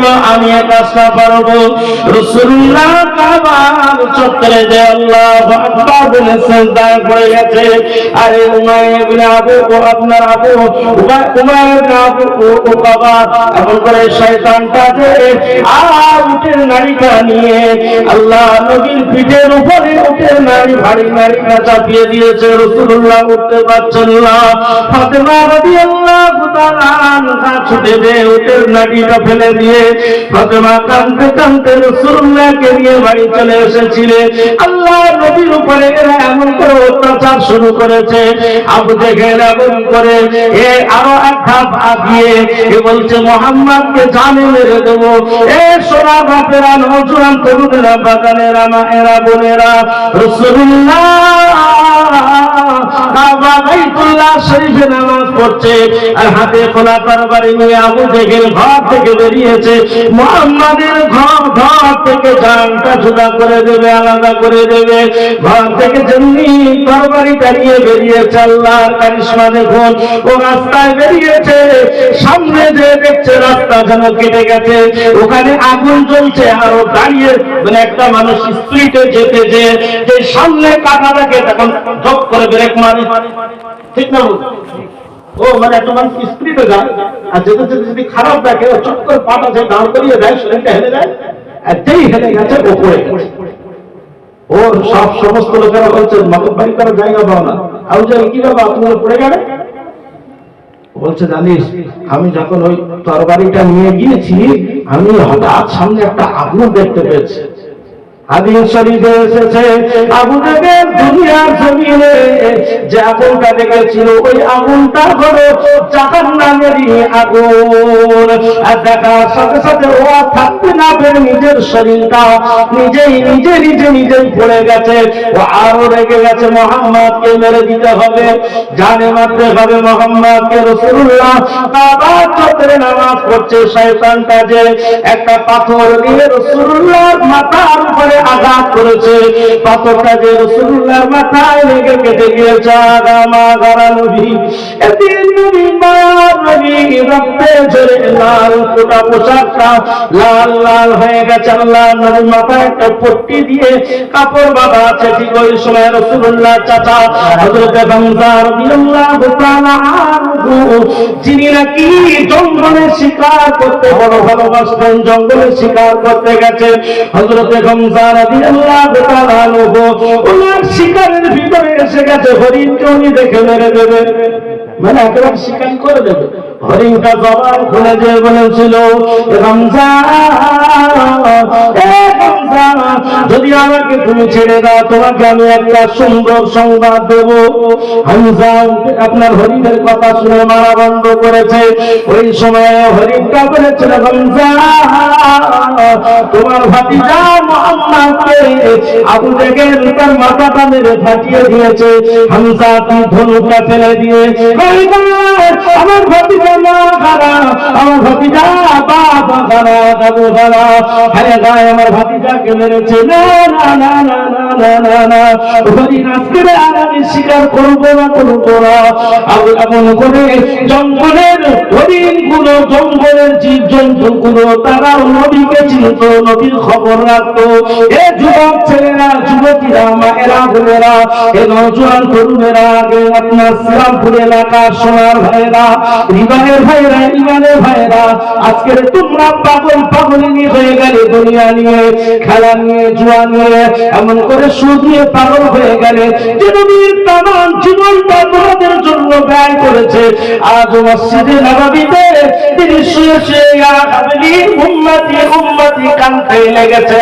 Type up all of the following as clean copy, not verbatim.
জন্য আমি এক কাজটা পারবো। রাসূলুল্লাহ কাবার চত্বরে যে আল্লাহু আকবার বলে সিজদায় পড়ে গেছে। আরে উমাইয়া ইবনে আবু আপনার আবু উমাইয়া ইবনে আবু উকাবা এমন করে শয়তানটা যে উটের নাড়িটা নিয়ে আল্লাহ নবীর পিঠের উপরে উটের নাড়ি ভারী নাড়িটা চাপিয়ে দিয়েছে। রাসূলুল্লাহ উঠতে পারছেন না। ফাতেমা রাদিয়াল্লাহু তাআলা আনহা ছুটে গিয়ে উটের নাড়িটা ফেলে দিয়ে ফাতেমা কাঁদতে কাঁদতে রাসূলুল্লাহকে নিয়ে বাড়ি চলে এসেছিলেন। আল্লাহ নবীর উপরে এরা এমন করে অত্যাচার শুরু করেছে। আবু জেহেল এমন করে আরো এক ধাপ আগিয়ে বলছে মুহাম্মদকে জানে মেরে দেবো। সোনা বাপেরা, নওজোয়ান তরুণেরা, বাগানেরা, মায়েরা, বোনেরা, রাসূলুল্লাহ কাবা বাইতুল্লাহ শরীফে নামাজ পড়ছে আর হাতে খোলা তরবারি নিয়ে আবু জেহেল ঘর থেকে বেরিয়েছে। মুহাম্মাদের ঘর থেকে জানটা জুদা করে দেবে, আলাদা করে দেবে। ঘর থেকে যেমনি তরবারিটা নিয়ে বেরিয়েছে, আল্লাহর কারিশমা দেখুন। ও রাস্তায় বেরিয়েছে, সামনে যে দেখছে রাস্তা যেন কেটে গেছে, ওখানে আগুন জ্বলছে। আর ও দাঁড়িয়ে মানে একটা মানুষ স্পিডে যেতে যে সামনে কাটাটাকে তখন ঝপ করে ব্রেক মারে, ঠিক না? ও মানে একটা মানুষ স্পিডে যায় আর যেতে যেতে যদি খারাপ দেখে চট করে পাটা যে দাঁড় করিয়ে দেয়, শরীরটা হেলে যায়। আর যেই হেলে গেছে ও পড়ে গেছে। ওর সব সমস্ত লোকেরা বলছে মাতব বাড়ি করার জায়গা পাও না। আবু জেহেল কি বাবা তুমি পড়ে গেলে? বলছে জানিস আমি যখন ওই তরবারিটা নিয়ে গিয়েছি আমি হঠাৎ সামনে একটা আগুন দেখতে পেয়েছি। হাদিস শরীফে এসেছে আবু জেহেল দুনিয়ার জমিনে যে আগুনটা দেখেছিল ওই আগুনটা হলো জাহান্নামেরই আগুন। আর দেখার সাথে সাথে ও থাকতে না পেরে নিজের শরীরটা নিজেই পড়ে গেছে। ও আরো রেগে গেছে, মুহাম্মদকে মেরে দিতে হবে, জানে মারতে হবে মুহাম্মদকে। রাসূলুল্লাহ কাবার চত্বরে নামাজ পড়ছে, শয়তানটা যে একটা পাথর দিয়ে রাসূলুল্লাহর মাথার উপরে আঘাত করেছে। পাথরটা যে রাসূলুল্লাহর মাথায় লেগে কেটে গিয়েছে। আগামা গারা নবী এতিম নবী মায়ার নবী রক্তে ঝরে লাল ফোঁটা পোশাকটা লাল লাল হয়ে গেছে। আল্লাহ নবী মাথায় একটা পট্টি দিয়ে কাপড় বাঁধা আছে। ঠিক ওই সময় রাসূলুল্লাহ চাচা হযরত হামজা রাদিয়াল্লাহু তাআলা আনহু, যিনি নাকি জঙ্গলে শিকার করতে বড় ভালোবাসতেন, জঙ্গলে শিকার করতে গেছে। হযরত হামজা রাদিয়াল্লাহু তাআলা আনহু ওনার শিকারের ভিতরে এসে গেছে। হরিণকে উনি দেখে মেরে দেবে, মানে একেবারে শিকার করে দেবে। হরিণটা জবান খুলে দিয়ে বলেছিল হামজা যদি আমাকে তুমি ছেড়ে দাও তোমাকে আমি একটা সুন্দর সংবাদ দেব। হামজা আপনার হরিণের কথা শুনে মারা বন্ধ করেছে। ওই সময় হরিণটা বলেছিল হামজা তোমার ভাতিজা মুহাম্মদকে আবু জেহেল তার মাথাটা মেরে ফাটিয়ে দিয়েছে। হামজা তুই ধনুকটা ফেলে দিয়ে আমার ভাতিজা মা খারা, আমার ভাতিজা বাবা খারা, দাদু খারা, হ্যাঁ গায়ে আমার ভাতিজাকে মেরেছে। না না না না না না না হরিণ আজকের আর আমি স্বীকার করবো না। এমন করে জঙ্গলের হরিণ গুলো, জঙ্গলের জীব জন্তু গুলো তারাও নবীকে চিনত, নবীর খবর রাখতো। এ যুবক ছেলেরা, যুবতীরা, মায়েরা, বোনেরা, এ নওজোয়ান তরুণেরা, আগে আপনার শ্রীরামপুর এলাকার সোনার ভাইয়েরা, হৃদয়ের ভাইয়েরা, ইমানের ভাইয়েরা, আজকের তোমরা পাগলিনী হয়ে গেলে দুনিয়া নিয়ে, খেলা নিয়ে, জুয়া নিয়ে, এমন করে সুদ নিয়ে পাগল হয়ে গেলে যে নবীর তামাম জীবনটা তোমাদের জন্য ব্যয় করেছে। আজ মসজিদে নববীতে তিনি শুয়ে শুয়ে উম্মতি উম্মতি কাঁদতে লেগেছে।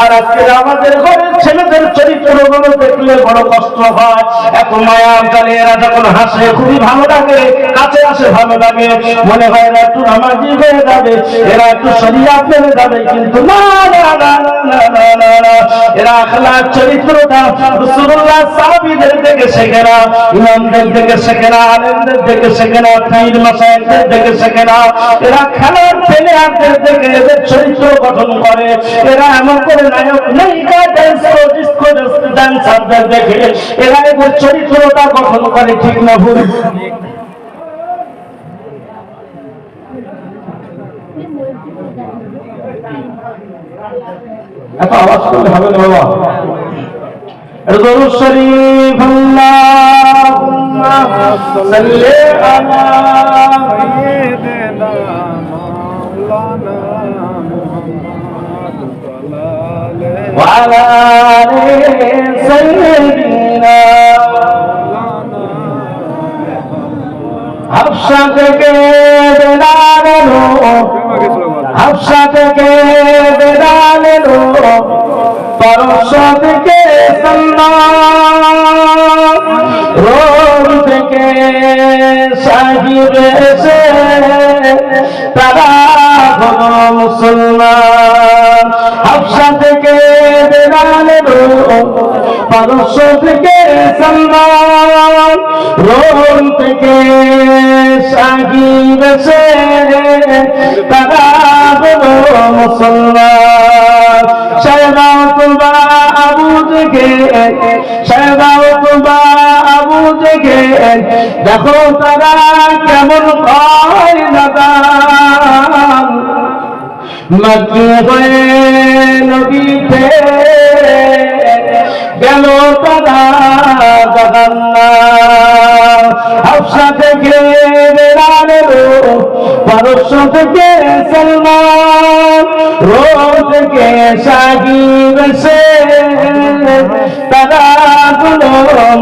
আর আজকে আমাদের ঘরের ছেলেদের চরিত্রগুলো দেখলে বড় কষ্ট হয়। এত মায়ার জালে এরা যখন হাসে খুবই ভালো লাগে, কাছে আসে ভালো লাগে, মনে হয় এরা একটু নামাজি হয়ে যাবে, এরা একটু শরিয়াত মেনে যাবে। কিন্তু না না না না না না, এরা আখলাক চরিত্রটা রাসূলুল্লাহ সাহাবীদের থেকে শেখে না, ইমামদের থেকে শেখে না, আলেমদের থেকে শেখে না, পীর মাশায়েখদের থেকে শেখে না। এরা খেলার প্লেয়ারদের থেকে এদের চরিত্র গঠন করে। এরা এমন করে নায়ক নায়িকা ডিস্কো ডান্সারদের দেখে এরা এদের চরিত্রটা গঠন করে। ঠিক না ভুল? এত আওয়াজ করলে হবে না বাবা। দরুদ শরীফ আল্লাহুম্মা সাল্লি আলা সাইয়্যিদিনা মাওলানা মুহাম্মদ ওয়া আলা আলি সাইয়্যিদিনা হাফসা থেকে বেলাল এলো, হাফসা থেকে বেলাল এলো, পরশ থেকে সালমান, রোম থেকে সাহিব এসে তারা হলো মুসলমান। হাফসা থেকে বেলাল এলো, পরশ থেকে সালমান, রোম থেকে সাহিব এসে তারা হলো মুসলমান। শাহবাউতুবা আবু জেহেল, শাহবাউতুবা আবু জেহেল, দেখো তারা কেমন ভয় লাগান, মক্কি হয়ে নবীতে গেল তারা জাহান্নাম। হাফসা থেকে বেলাল এলো, পারস্য থেকে সালমান, রোম থেকে সাহিব এসে তারা হলো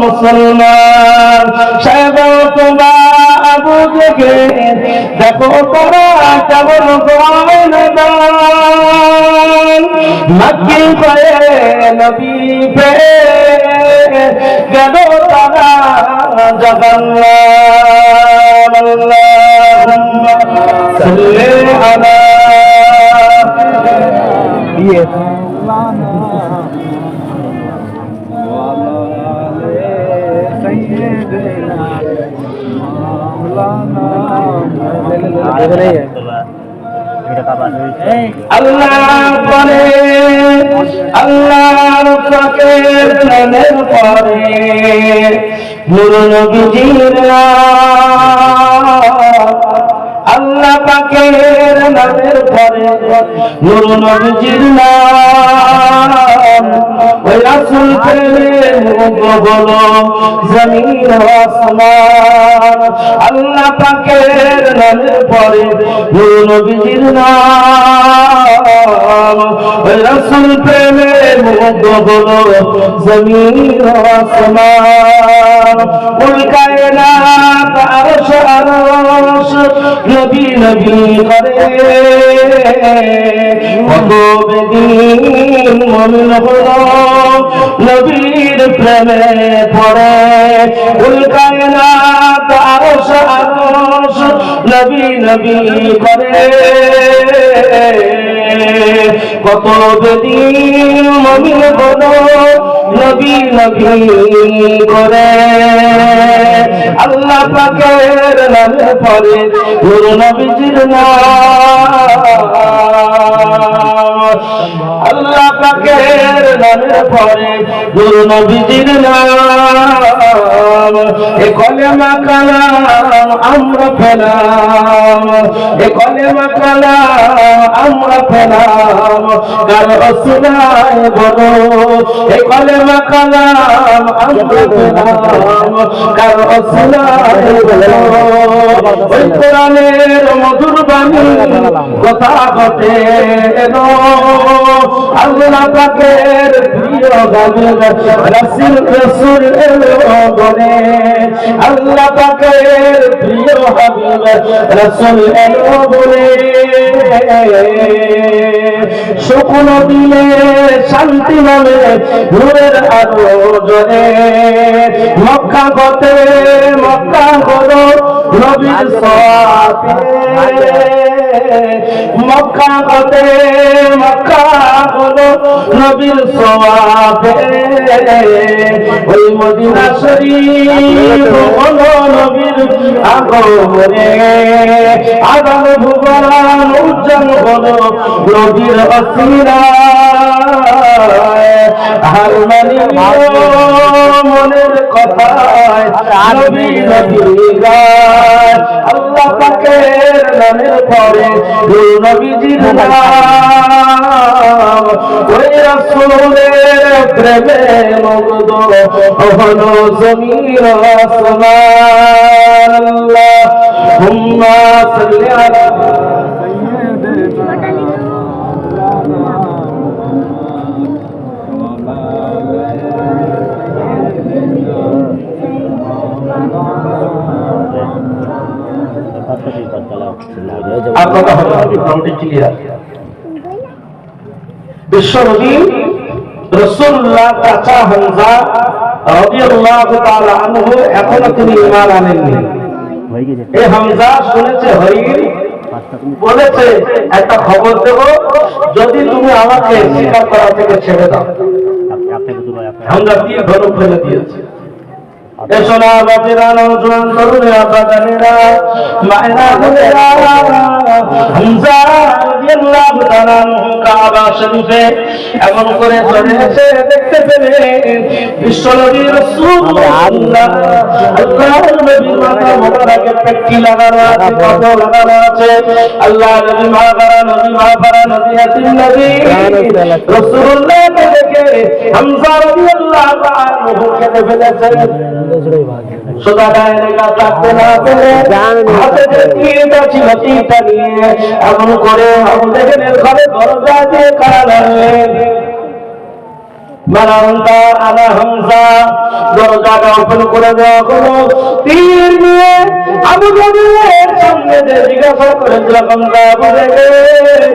মুসলমান। শাহবাউতুবা আবু জেহেল, দেখো তারা কেমন ভয় লাগান, মক্কি হয়ে নবী পেয়ে গেল তারা জাহান্নাম। আল্লাহুম্মা সাল্লি আলা আল্লাহ পরে আল্লাহর পাকের নামের পরে নূর নবীজির আল্লাহ পাকের নামের পরে নূর নবীজির নাম, ওই রাসূল পেলে মুগ্ধ হলো জমিন আসমান। আল্লাহ পাকের নামের পরে নূর নবীজির নাম, ওই রাসূল পেলে মুগ্ধ হলো জমিন আসমান। কুল কায়নাত আরশ আরশ নবী নবী করে, কত বেদিন মুমিন হলো নবীর প্রেমে পড়ে। কুল কায়নাত আরশ আরশ নবী নবী করে, কত বেদিন মুমিন হলো নবী নবী করে। আল্লাহ পাকের নামে পড়ে নূর নবীজির নাম, আল্লাহ পাকের নামে পড়ে নূর নবীজির নাম। এ কলেমা কালাম আমরা পেলাম, এ কলেমা কালাম আমরা পেলাম কার ওসিলায় বলো, এ কলেমা কালাম আমরা পেলাম কার ওসিলায় বলো। ওই কোরআনের মধুর বাণী কথা ঘটে এলো, আল্লাহ পাকের প্রিয় হাবিব রাসূল রাসূল এলো বলে, আল্লাহ পাকের প্রিয় হাবিব রাসূল এলো বলে। শুকনো দিলে শান্তি নামে নূরের আলো জ্বলে, মক্কা গতে মক্কা হলো নবীর সাথে, মক্কা গতে মক্কা হলো নবীর সাথে। ওই মদিনা শরীফ হলো নবীর আগমনে, আগাম ভুবন উজ্জ্বল হলো নবীর অসিলা। হার মানি মনের কথায় নবী নবী গায় আল্লাহ পাকের নামের পরে নবীজির নাম ওই রাসূলের প্রেমে মুগ্ধ হলো জমিন আসমান আল্লাহুম্মা সাল্লি আলা আপনারা হবে মোটামুটি ক্লিয়ার বিশ্বনবী রাসূলুল্লাহ চাচা হামজা রাদিয়াল্লাহু তাআলা আনহু এখনো তিনি ঈমান আনেননি এই হামজা শুনেছে হরির বলেছে একটা খবর দেব যদি তুমি আমাকে স্বীকার করা থেকে ছেড়ে দাও হামজা দিয়ে ধনুক ফেলে দিয়েছে এসোনা বাপেরা নজওয়ান তরুণেরা বাগানেরা মায়েরা বোনেরা হামজা রাদিয়াল্লাহু তাআলা কাবা শরীফে এমন করে চলে এসে দেখতে পেলেন বিশ্বনবী রাসূলুল্লাহ আল্লাহর নবীর মাথা মোবারকে পেট্টি লাগানো আছে কত লাগানো আছে আল্লাহ নবী মাহাবারা নবী ইয়াতিম নবী রাসূলুল্লাহকে দেখে হামজা রাদিয়াল্লাহু তাআলা কেঁদে ফেলেছে সোজা গায়ে কাটতে না পেরে হাতে যে তীরটা ছিল তীরটা নিয়ে এমন করে আবু জেহেলের ঘরে দরজা দিয়ে কারা লাগলেন মারান্তা আনা হামজা দরজাটা ওপেন করে দেওয়া হলো তীর নিয়ে আবু জেহেলের সামনে যে জিজ্ঞাসা করেছিল হামজা আবু জেহেল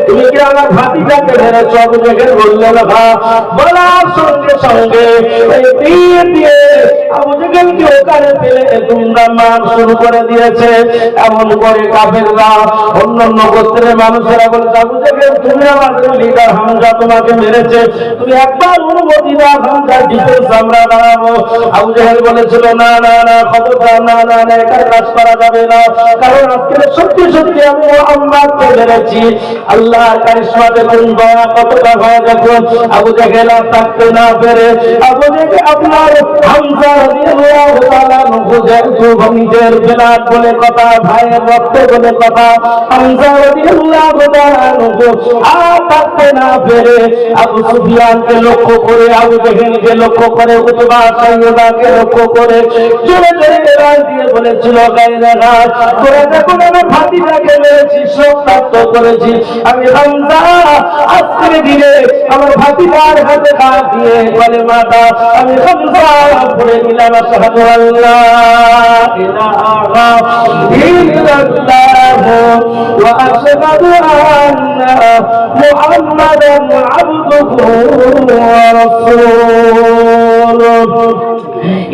তুমি কি আমার ভাতিজাকে মেরেছ আবু জেহেল বললেন হ্যাঁ বলার সঙ্গে সঙ্গে এই তীর দিয়ে আবু জেহেলকে ওখানে ফেলে দুমদাম মার শুরু করে দিয়েছে এমন করে কাফেররা অন্যান্য গোত্রের মানুষেরা বলছে আবু জেহেল তুমি আমাদের লিডার হামজা তোমাকে মেরেছে তুমি একবার অনুমতি দাও হামজার ডিফেন্স আমরা দাঁড়াবো আবু জেহেল বলেছিল না না না খবরদার না না না এটা কাজ করা যাবে না কারণ আজকে সত্যি সত্যি আমি মুহাম্মদকে মেরেছি আল্লাহর কারিশমা দেখুন দয়া কতটা হয় দেখুন আবু জেহেল আর থাকতে না পেরে আবু জেহেল আপনার হামজা রাদিয়াল্লাহু তাআলা নিজের বেলাত বলে কথা ভাইয়ের রক্ত বলে কথা হামজা রাদিয়াল্লাহু তাআলা আর থাকতে না পেরে আবু সুফিয়ানকে লক্ষ্য করে আবু জেহেলকে লক্ষ্য করে উতবা সাইয়্যিদাকে লক্ষ্য করে জোরে জোরে গাল দিয়ে বলেছিল গায়রা গাছ করে দেখুন আমার ভাতিজাকে মেরেছি রক্তাক্ত করেছি আমি হামজা আজকের দিনে আমার ভাতিজার হাতে হাত দিয়ে বলে মাতা আমি হামজা পড়ে দিলাম আশহাদু আল্লা ইলাহা ইল্লাল্লাহ ওয়া আশহাদু আন্না মুহাম্মাদান আবদুহু ওয়া রাসূলুহু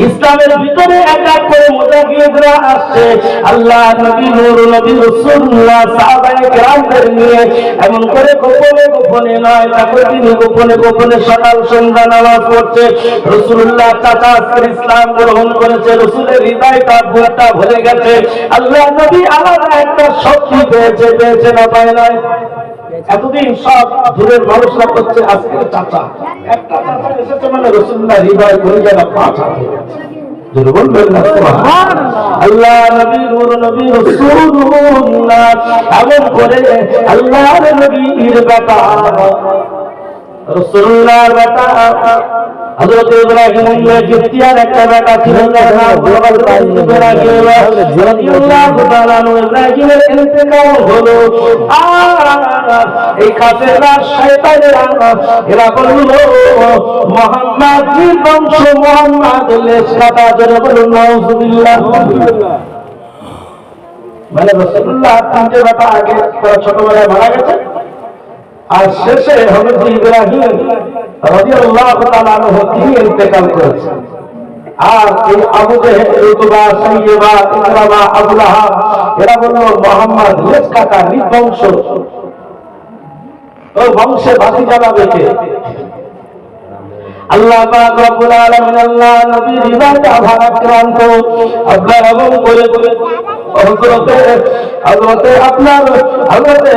ইসলামের ভিতরে এক এক করে মুজাহিদরা আসছে আল্লাহ নবী নূর নবী রাসূলুল্লাহ সাহাবায়ে কেরামদের নিয়ে এমন করে গোপনে গোপনে নয় তারপরে তিনি গোপনে গোপনে সকাল সন্ধ্যা নামাজ পড়ছে রাসূলুল্লাহ চাচা ইসলাম গ্রহণ করেছে রাসূলের হৃদয়টা বুকটা ভরে গেছে আল্লাহ নবী আলাদা একটা শক্তি পেয়েছে না পায় না এতদিন সব দূরের মানুষরা করছে আজকে চাচা একটা চাচা এসেছে মানে রাসূলুল্লাহ হৃদয় করে যেন পাঁচ হয়ে গেছে আল্লাহ নবী নূর নবী রাসূলুল্লাহ এমন করে আল্লাহর নবীর বেটা রাসূলুল্লাহর বেটা হযরত ইব্রাহিমের জিতিয়ার একটা বেটা ছিল না গ্লোবাল ইব্রাহিম রাদিয়াল্লাহু তাআলা ইব্রাহিমের ইন্তেকাল হলো আর এই কাফেররা শয়তানেরা এরা বলল মুহাম্মাদের বংশ মুহাম্মদ লেশ কাটা জোরে বলুন নাউযুবিল্লাহ মানে রাসূলুল্লাহ তিনটে বেটা আগে ছোটবেলায় মারা গেছে আর শেষে হযরত ইব্রাহিম রাদিয়াল্লাহু তাআলা আনহু তিনি ইন্তেকাল করেছেন আর এই আবু জেহেল উতবা সাইয়্যিবা ইকরামা আবু লাহাব এরা বলল মুহাম্মদ লেশ কাটা নির্বংশ ও বংশে বাতি জ্বালাবে কে আল্লাহ পাক রব্বুল আলামিন আল্লাহ নবীর হৃদয়টা ভারাক্রান্ত আল্লাহ এবং করে হযরতে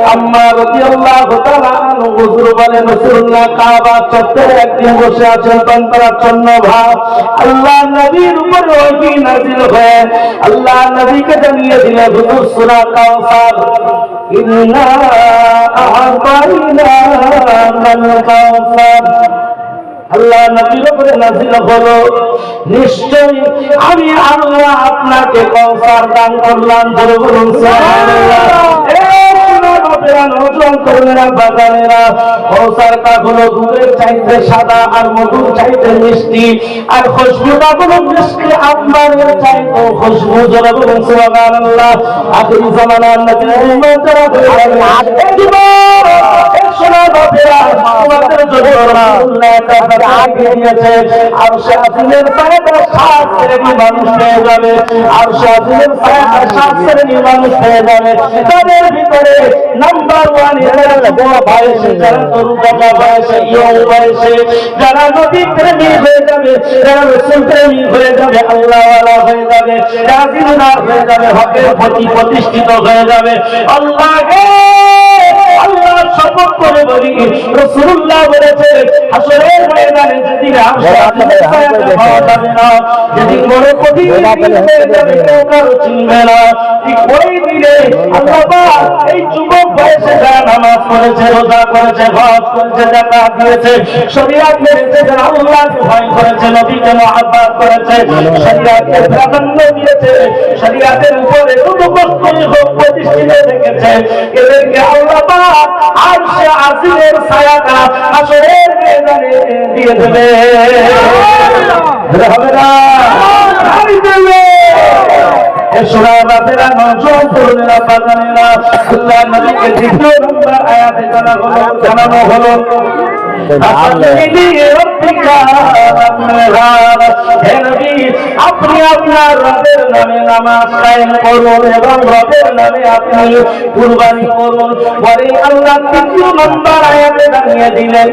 আম্মা রাদিয়াল্লাহু তাআলা আনহু হুজুর বলেন রাসূলুল্লাহ কাবা চত্বরে একদিন বসে আছেন তন্ত্রাচ্ছন্ন ভাব আল্লাহ নবীর উপরে ওহী নাযিল হয়ে আল্লাহ নবীকে জানিয়ে দিলেন হুজুর সূরা কাউসার ইন্না আ'তাইনা আল কাউসার আল্লাহ নবীর উপরে নাযিল হলো নিশ্চয়ই আমি আল্লাহ আপনাকে কাউসার দান করলাম জোরে বলুন সুবহানাল্লাহ কাউসার কাগুলো দুধের চাইতে সাদা আর মধুর চাইতে মিষ্টি আর খুশবুটা গুলো মিষ্টি আম্বারের চাইতে খুশবু জোরে বলুন সুবহানাল্লাহ আখিরি জামানার নবী উম্মত সোনা বাপেরা তোমাদের জন্য রাসূলুল্লাহ আগে দিয়েছে আর শাহিদের সাহেব সাত শ্রেণী মানুষ হয়ে যাবে আর শাহিদের সাহেব সাত শ্রেণী মানুষ হয়ে যাবে তাদের ভিতরে নাম্বার 1 এর বয়সে যারা তরুণতা বয়সে ইয়ং বয়সে যারা নবী প্রেমী হয়ে যাবে যারা রাসূল প্রেমী হয়ে যাবে আল্লাহ ওয়ালা হয়ে যাবে রাজিদার হয়ে যাবে হকের প্রতি প্রতিষ্ঠিত হয়ে যাবে আল্লাহকে আল্লাহ শপথ করে বলি রাসূলুল্লাহ বলেছে হাসরের ময়দানে যেদিন পাওয়া যাবে না যেদিন বড় কঠিন হয়ে যাবে কেউ কারো চিনবে না ঠিক ওই দিনে আল্লাহ পাক এই যুবক বয়সে যারা নামাজ পড়েছে রোজা করেছে হজ করেছে যাকাত দিয়েছে শরীয়ত মেনেছে যারা আল্লাহকে ভয় করেছে নবীকে মহব্বত করেছে শরীয়তকে প্রাধান্য দিয়েছে শরীয়তের উপরে অনুগত্যই হোক প্রতিষ্ঠিত রেখেছে এদেরকে আল্লাহ পাক আরশে আজিমের ছায়াটা হাসরের ময়দানে দিয়ে দেবে হবে না আমি দেবে সোনা বাপেরা নজর তরুণেরা বাজানেরা আল্লাহ নবীকে দ্বিতীয় নম্বর আয়াতে জানানো হলো আপনি আপনার রবের নামে নামাজ কায়েম করুন এবং রবের নামে আপনি কুরবানি করুন পরে আল্লাহ তৃতীয় নম্বর আয়াতে জানিয়ে দিলেন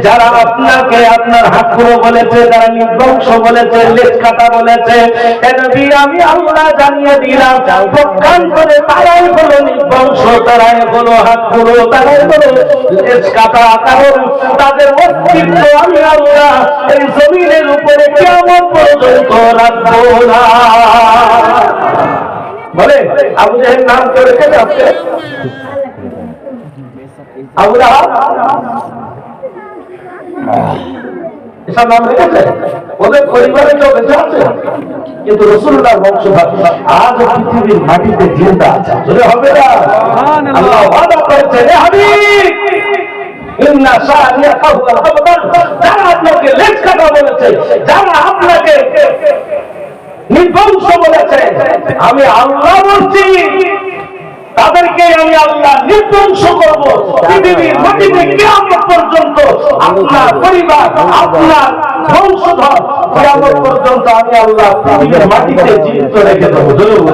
যারা আপনাকে আপনার হাতগুলো বলেছে যারা নির্বংশ বলেছে লেজ কাটা বলেছে আমি আল্লাহ জানিয়ে দিলাম প্রজ্ঞান করে তারাই হলো নির্বংশ তারাই হলো হাতগুলো তারাই হলো লেজ কাটা কারণ তাদের অস্তিত্ব আমি আল্লাহ এই জমিনের উপরে কেমন পর্যন্ত রাখবো না বলে আবু জাহেল নাম কেউ রেখেছে আজকে আবু লাহাব এসব নাম রেখেছে ওদের পরিবারে কেউ বেঁচে আছে কিন্তু রাসূলুল্লাহর বংশধর আজ পৃথিবীর মাটিতে জিন্দা আছে যদি হবে না আল্লাহ ওয়াদা করেছে হে হাবিব ইন্না শানিয়াকা হুয়াল আবতার যারা আপনাকে লেজ কাটা বলেছে যারা আপনাকে নির্বংশ বলেছে আমি আল্লাহ বলছি তাদেরকে আমি আল্লাহ নির্বংশ করব পৃথিবীর মাটিতে কিয়ামত পর্যন্ত আপনার পরিবার আপনার বংশধর কিয়ামত পর্যন্ত আমি আল্লাহ পৃথিবীর মাটিতে জীবিত রেখে দেব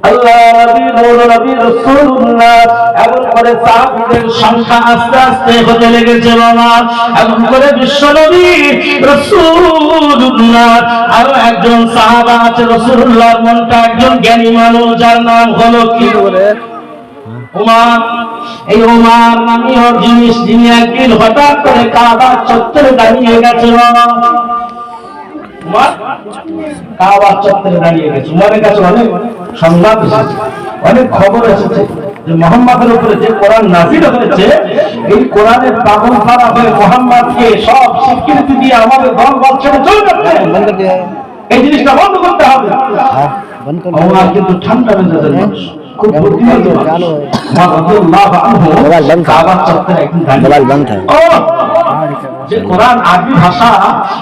আল্লাহ নবী নূর নবী রাসূলুল্লাহ এমন করে সাহাবীদের সংখ্যা আস্তে আস্তে হতে লেগেছে বাবা এমন করে বিশ্ব নবী রাসূলুল্লাহ আর একজন সাহাবা আছে রাসূলুল্লাহর মনটা একজন জ্ঞানী মানুষ যার নাম হলো কি বলে উমর এই উমর নামীয় জিনিস যিনি একদিন হঠাৎ করে কাবা চত্বরে দাঁড়িয়ে গেছে বাবা কাবা চত্বরে দাঁড়িয়ে গেছে উমরের কাছে অনেক সংবাদ এসেছে অনেক খবর এসেছে যে মুহাম্মাদের উপরে যে কোরআন নাযিল হয়েছে এই কোরআনের পাগল করা হয়ে মুহাম্মাদকে সব স্বীকৃতি দিয়ে আমাদের দল ছেড়ে চলে যাচ্ছে এই জিনিসটা বন্ধ করতে হবে আমার কিন্তু ঠান্ডা মেজাজের মানুষ খুব বুদ্ধিমান মানুষ রাদিয়াল্লাহু আনহু কাবা চত্বরে একদিন দাঁড়িয়ে যে কোরআন আরবি ভাষা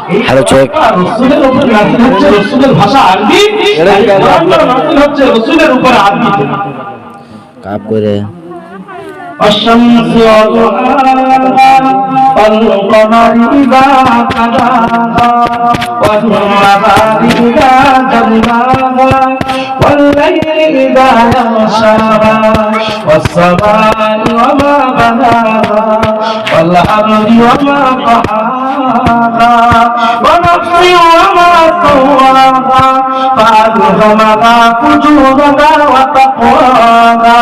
এই রাসূলের উপর নাযিল হচ্ছে রাসূলের ভাষা আরবি কোরআন নাযিল হচ্ছে রাসূলের উপর আরবি কাপ করে আশ-শামসু ওয়া والقمر إذا تلاها والنهار إذا جلاها والليل إذا يغشاها والسماء وما بناها والأرض وما طحاها ونفس وما سواها فألهمها فجورها وتقواها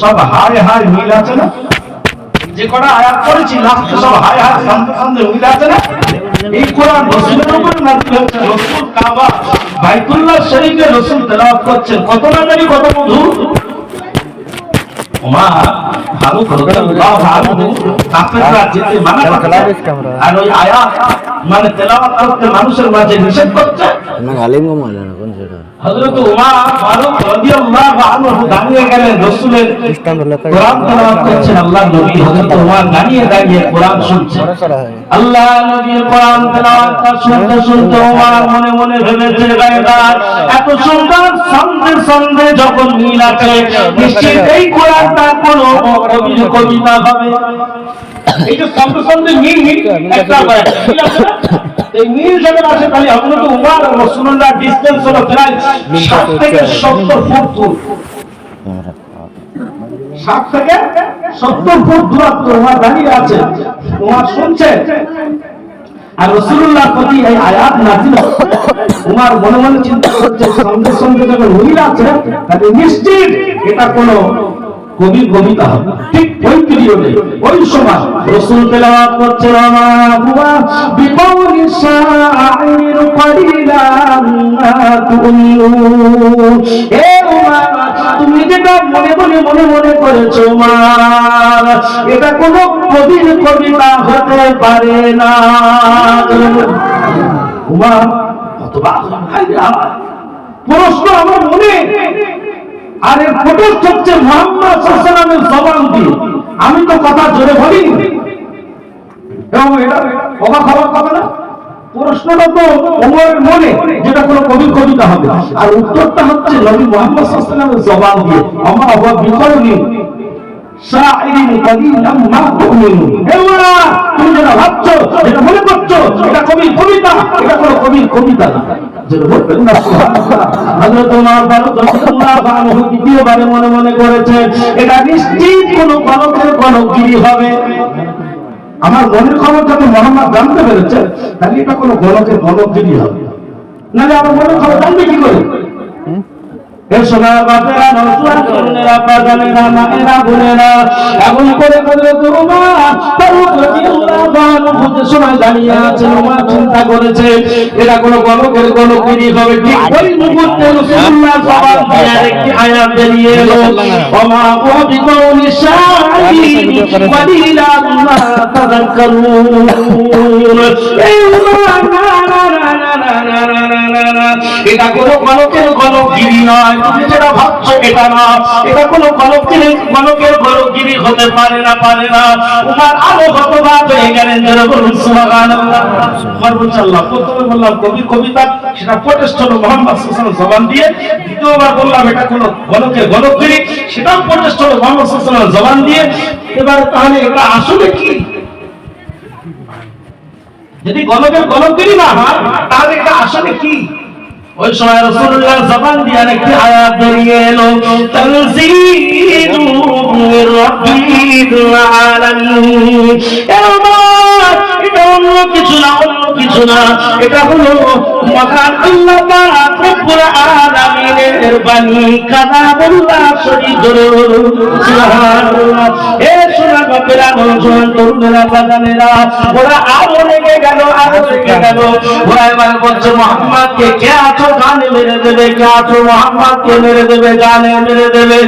সব হায় হায় মিল আছে না যে কটা আয়াত পড়েছি লাস্টে সব হায় হায় শান্তি শান্তি মিল আছে না এই কোরআন রাসূলের উপরে নাযিল হয়েছে রাসূল কাবা বাইতুল্লাহ শরীফে রাসূল তেলাওয়াত করছেন কত না জানি কত মধুর ওমা ভালো রাদিয়াল্লাহু আনহু কাফেররা যেতে মানা করছে আর ওই আয়াত মানে তেলাওয়াত করতে মানুষের মাঝে নিষেধ করছে না আলিম গো মানে না কোন সেটা হযরত উমর ফারুক রাদিয়াল্লাহু আনহু দাঁড়িয়ে গেলেন রাসূলের কোরআন তেলাওয়াত করছেন আল্লাহর নবী হযরত উমর দাঁড়িয়ে দাঁড়িয়ে কোরআন শুনছেন আল্লাহর নবীর কোরআন তেলাওয়াতটা শুনতে শুনতে উমর মনে মনে ভেবেছে গায়দার এত সুন্দর ছন্দে ছন্দে যখন মিল আছে নিশ্চয়ই এই কোরআনটা কোনো কবির কবিতা হবে এই যে ছন্দে ছন্দে মিল একটা মিল আছে না এই মিল যখন আসে তাহলে হযরত উমর আর রাসূলুল্লাহ ডিসটেন্স হলো প্রায় 60 থেকে 70 ফুট দূর 60 থেকে 70 ফুট দূরত্ব উমর দাঁড়িয়ে আছে উমর শুনছে আর রাসূলুল্লাহ প্রতি এই আয়াত নাযিল উমর মনে মনে চিন্তা করছে সঙ্গে সঙ্গে যখন মিল আছে তাহলে নিশ্চিত এটা কোনো কবি কবিতা হবে ঠিক ওই পিরিয়ডে ওই সময় রাসূল তেলাওয়াত করছেন আমা হুয়া বিকাউলি শাআইর কলিলান তুমিনুন হে উমর তুমি যেটা মনে মনে করেছো উমর এটা কোনো কবির কবিতা হতে পারে না উমর অথবা প্রশ্ন আমার মনে আর এর প্রোটেস্ট হচ্ছে মুহাম্মদ সাল্লাল্লাহু আলাইহি ওয়াসাল্লামের জবান দিয়ে আমি তো কথা জোরে বলিনি এবং এটা অবাক হওয়ার কথা না প্রশ্নটা তো ওমরের মনে যেটা কোনো কবির কবিতা হবে আর উত্তরটা হচ্ছে নবী মুহাম্মদ সাল্লাল্লাহু আলাইহি ওয়াসাল্লামের জবান দিয়ে আমা হুয়া বিকাউলি শাইরিন কলিলাম মা তুমিনুন হে ওরা তুমি যেটা ভাবছো যেটা মনে করছো এটা কবির কবিতা এটা কোনো কবির কবিতা না যেটা বলবেন না সুবহানাল্লাহ হযরত ওমর ফারুক রাদিয়াল্লাহু আনহু দ্বিতীয়বারে মনে মনে করেছে এটা নিশ্চিত কোনো গলতের গলতগিরি হবে আমার মনের খবর যখন মুহাম্মদ জানতে পেরেছে তাহলে এটা কোনো গলতের গলতগিরি হবে নালে আমার মনের খবর জানবে কি করে সোনা বাপেরা নসুয়ার তরুণেরা বাজানেরা মায়েরা বোনেরা এমন করে হযরত ওমর ফারুক রাদিয়াল্লাহু আনহু যে সময় দাঁড়িয়ে আছেন ওমর চিন্তা করেছে এটা কোনো গলকের গলকিরি হবে ঠিক ওই মুহূর্তে রাসূলুল্লাহ সাল্লাল্লাহু আলাইহি ওয়াসাল্লাম একটি আয়াত বেরিয়ে এলো ওমা হুয়া বিকাউলি শাইরিন কলিলান মা তাযাক্কারুন এই এটা কোনো গলকের গলকিরি নয় তুমি যেটা ভাবছো এটা না এটা কোনো গলকের গলকিরি হতে পারে না উমর আরো হতবাক হয়ে গেলেন যারা বলুন সুবহানাল্লাহ মারবুল্লাহ প্রথমে বললাম কবি কবিতা সেটা প্রোটেস্ট হলো মুহাম্মদ সাল্লাল্লাহু আলাইহি ওয়াসাল্লাম জবান দিয়ে দ্বিতীয়বার বললাম এটা কোনো গলকের গলকিরি সেটাও প্রোটেস্ট হলো মুহাম্মদ সাল্লাল্লাহু আলাইহি ওয়াসাল্লাম জবান দিয়ে এবার তাহলে এটা আসলে কি যদি গলকের গলকিরি না হয় তাহলে এটা আসলে কি ওই সময় রাসূলুল্লাহ জবান দিয়ে একটি আয়াত বেরিয়ে এলো তানজিলু মির রাব্বিল আলামিন এটা অন্য কিছু না এটা হলো মহান আল্লাহ পাক রব্বুল আলামিনের বাণী কালামুল্লাহ শরীফ সুবহানাল্লাহ এ সোনা বাপেরা নওজোয়ান তরুণেরা বাজানেরা ওরা আরো লেগে গেল ওরা এবার বলছে মুহাম্মদকে কে আছো গানে মেরে দেবে কে আছো মুহাম্মদকে মেরে দেবে গানে মেরে দেবে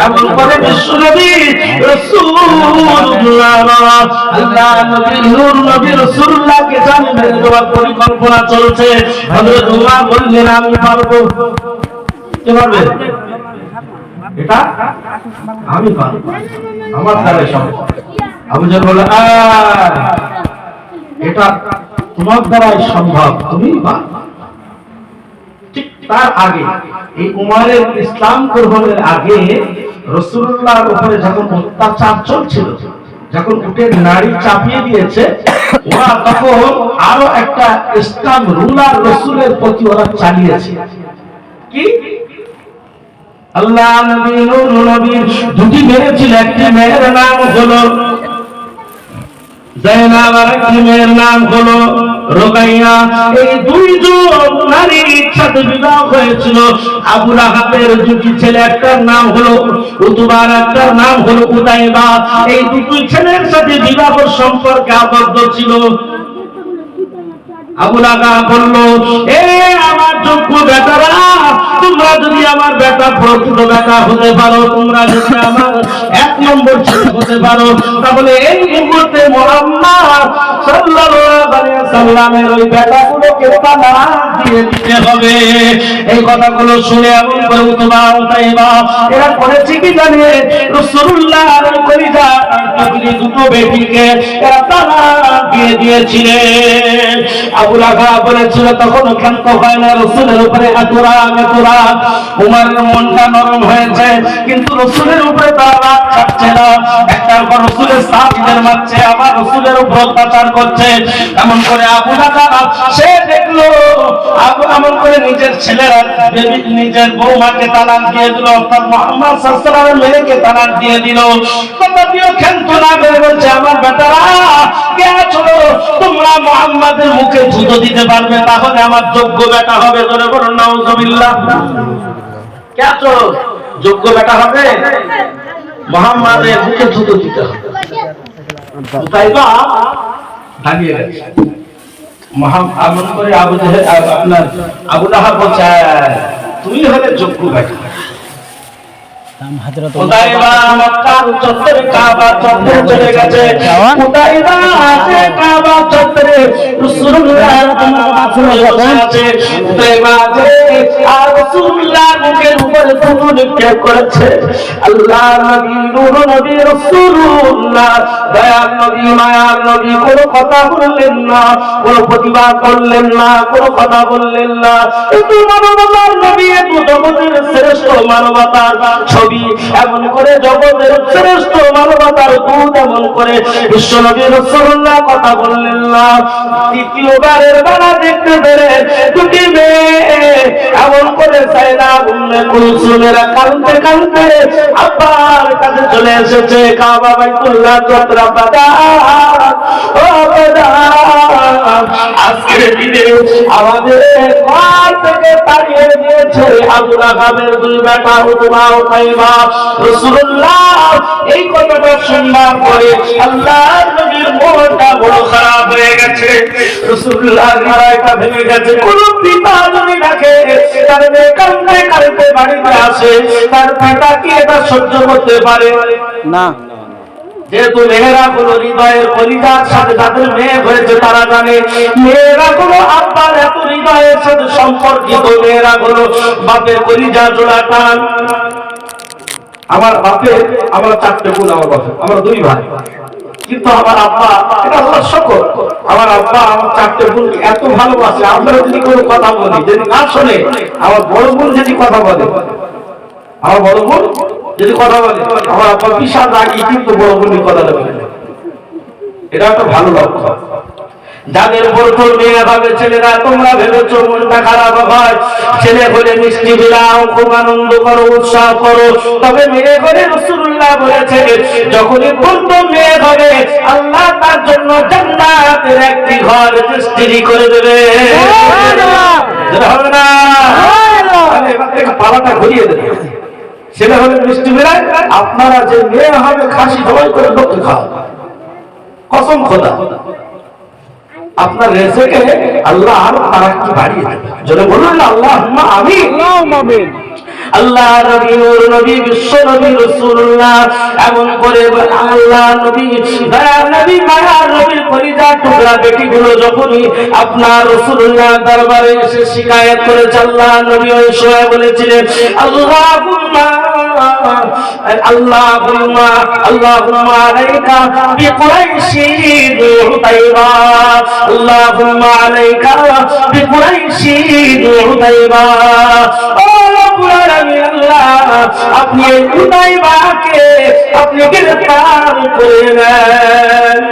এমন করে বিশ্বনবী রাসূলুল্লাহ আল্লাহ নবী নূর নবী রাসূলুল্লাহকে জানে মেরে দেওয়ার পরিকল্পনা চলছে হযরত উমর বললেন আমি পারবো কে পারবে এটা আমি পারবো আমার দ্বারা সম্ভব আবু জাহল বলে এটা তোমার দ্বারাই সম্ভব তুমি পারবে ঠিক তার আগে এই উমরের ইসলাম গ্রহণের আগে রাসূলুল্লাহর উপরে যখন অত্যাচার চলছিল যখন উটের নাড়ি চাপিয়ে দিয়েছে, ওরা তখন আরো একটা স্টাম্প রুলার রসুলের প্রতি ওরা চালিয়েছে। কি? আল্লাহ নবী নূর নবী দুটি মেয়ে ছিল, একটি মেয়ের নাম হলো জাইনাব, আর একটি মেয়ের নাম হলো রোকাইয়া। এই দুইজন নারীর সাথে বিবাহ হয়েছিল। আবু লাহাবের দুটি ছেলে, একটার নাম হলো উতবা, একটার নাম হলো উতাইবা। এই দুটি ছেলের সাথে বিবাহ সম্পর্কে আবদ্ধ ছিল। আবু লাহাব বলল, এ আমার যোগ্য বেটারা, তোমরা যদি আমার বেটা প্রকৃত বেটা হতে পারো, তোমরা যদি আমার এক নম্বর ছেলে হতে পারো, তাহলে এই মুহূর্তে মুহাম্মদ সাল্লাল্লাহু আলাইহি ওয়াসাল্লামের ওই বেটাগুলোকে তালাক দিয়ে দিতে হবে। এই কথাগুলো শুনে এমন করে উতবা উতাইবা এরা করেছে কি জানে, রাসূলুল্লাহর কলিজা টুকরি দুটো বেটিকে এরা তালাক দিয়ে দিয়েছিলেন। আবু লাহাব বলেছিল তখন ক্ষান্ত হয় না রাসূলের উপরে এতরা উমরের মনটা নরম হয়েছে, কিন্তু রাসূলের উপরে তার রাগ ছাড়ছে না। একটার পর রাসূলের সাহাবীদের মারছে, আবার রাসূলের উপর অত্যাচার করছে। এমন করে আবু লাহাব সে দেখলো এমন করে নিজের ছেলেরা নিজের বৌমাকে তালাক দিয়ে দিল, অর্থাৎ মুহাম্মদ সাল্লাল্লাহু আলাইহি ওয়াসাল্লামের মেয়েকে তালাক দিয়ে দিল। তথাপিও ক্ষান্ত না করে বলছে, আমার বেটারা কে আছো, তোমরা মুহাম্মাদের মুখে জুতো দিতে পারবে, তাহলে আমার যোগ্য বেটা হবে। জোরে বলুন নাউযুবিল্লাহ। কে আছো, যোগ্য বেটা হবে? মুহাম্মাদের মুখে জুতো দিতে হবে। উতাইবা ভাগিয়ে গেছে। আমন করে আপনার আবু লাহাব বলছে, তুমি হলে যোগ্য বেটা। উতাইবা মক্কার চত্বরে কাবা চত্বরে চলে গেছে। উতাইবা আছে কাবা চত্বরে, রাসূলুল্লাহর বসে আছে। উতাইবা আছে আর রাসূলুল্লাহর মুখের উপরে থুতু নিক্ষেপ করেছে। আল্লাহর নবী নূর নবী রাসূলুল্লাহ দয়ার নবী মায়ার নবী কোনো কথা বললেন না, কোনো প্রতিবাদ করলেন না, কোনো কথা বললেন না। কিন্তু মানবতার নবী, এত জগতের শ্রেষ্ঠ মানবতার ছবি, এমন করে জগতের শ্রেষ্ঠ মানবতার দূত এমন করে বিশ্ব নবী রাসূলুল্লাহ কথা বললেন না। দ্বিতীয়বারের বেলা দেখতে পেরে দুটি মেয়ে এমন করে সাইয়েদা উম্মে কুলসুমের কাঁদতে কাঁদতে আব্বার কাছে চলে এসেছে। কাবা বাইতুল্লাহ চত্বরা বাজার, ও বাজার, আজকের দিনে আমাদের ঘর থেকে তাড়িয়ে দিয়েছে আবু লাহাবের দুই বেটা উতবা উতাইবা। রাসূলুল্লাহ এই কথাটা শুনবার পরে আল্লাহর নবীর মনটা বড় খারাপ হয়ে গেছে। রাসূলুল্লাহর হৃদয়টা ভেঙে গেছে। কোন পিতা যদি দেখে তার মেয়ে কাঁদতে কাঁদতে বাড়িতে আসে, তার পিতা কি এটা সহ্য করতে পারে? না। যেহেতু মেয়েরা কোনো হৃদয়ের কলিজার সাথে যাদের মেয়ে হয়েছে তারা জানে, মেয়েরা কোনো আব্বার এত হৃদয়ের সাথে সম্পর্কিত, মেয়েরা কোনো বাপের কলিজা জোড়া টান। আমার বাপের, আমার 4টে বোন, আমার বাপের, আমরা 2 ভাই, কিন্তু আমার আব্বা, এটা আল্লাহর শকর, আমার আব্বা আমার 4টে বোন এত ভালোবাসে। আমরা যদি কোনো কথা বলি, যদি না শোনে, আমার বড় বোন যদি কথা বলে, আমার বড় বোন যদি কথা বলে, আমার আব্বা বিশাল রাগি, কিন্তু বড় বোনের কথাটা বলে। এটা একটা ভালো লক্ষণ। যাদের প্রথম মেয়ে হবে ছেলেরা, তোমরা ভেবেছো মনটা খারাপ হয়, ছেলে হলে মিষ্টি বিলাও, খুব আনন্দ করো, উৎসাহ করো, তবে মেয়ে হলে রাসূলুল্লাহ বলেছে যখনই প্রথম মেয়ে হবে আল্লাহ তার জন্য জান্নাতের একটি ঘর সৃষ্টি করে দেবে। হবে না? এবার থেকে পালাটা ঘুরিয়ে দেবে। ছেলে হলে মিষ্টি বিলায়, আপনারা যে মেয়ে হবে খাসি জবাই করে লোককে খাওয়া, কসম খোদা, আপনার রেজেকে আল্লাহ আর তারাক্কি বাড়িয়ে দেবে। যদি বলুন আল্লাহুম্মা আমিন। আল্লাহ নবী নূর নবী বিশ্ব নবী রাসূলুল্লাহ এমন করে আল্লাহ নবী দয়ার নবী মায়ার নবীর কলিজার টুকরা বেটিগুলো যখনই আপনার রাসূলুল্লাহ দরবারে এসে শিকায়ত করেছে, আল্লাহ নবী ওই সময় বলেছিলেন আল্লাহুম্মা আল্লাহুম্মা আল্লাহুম্মা আলাইকা বিকুরাইশিন হুদাইবা, আল্লাহুম্মা আলাইকা বিকুরাইশিন হুদাইবা। ও রব্বুল আলামিন, আপনি এই উতাইবাকে আপনি গ্রেফতার করে নেন।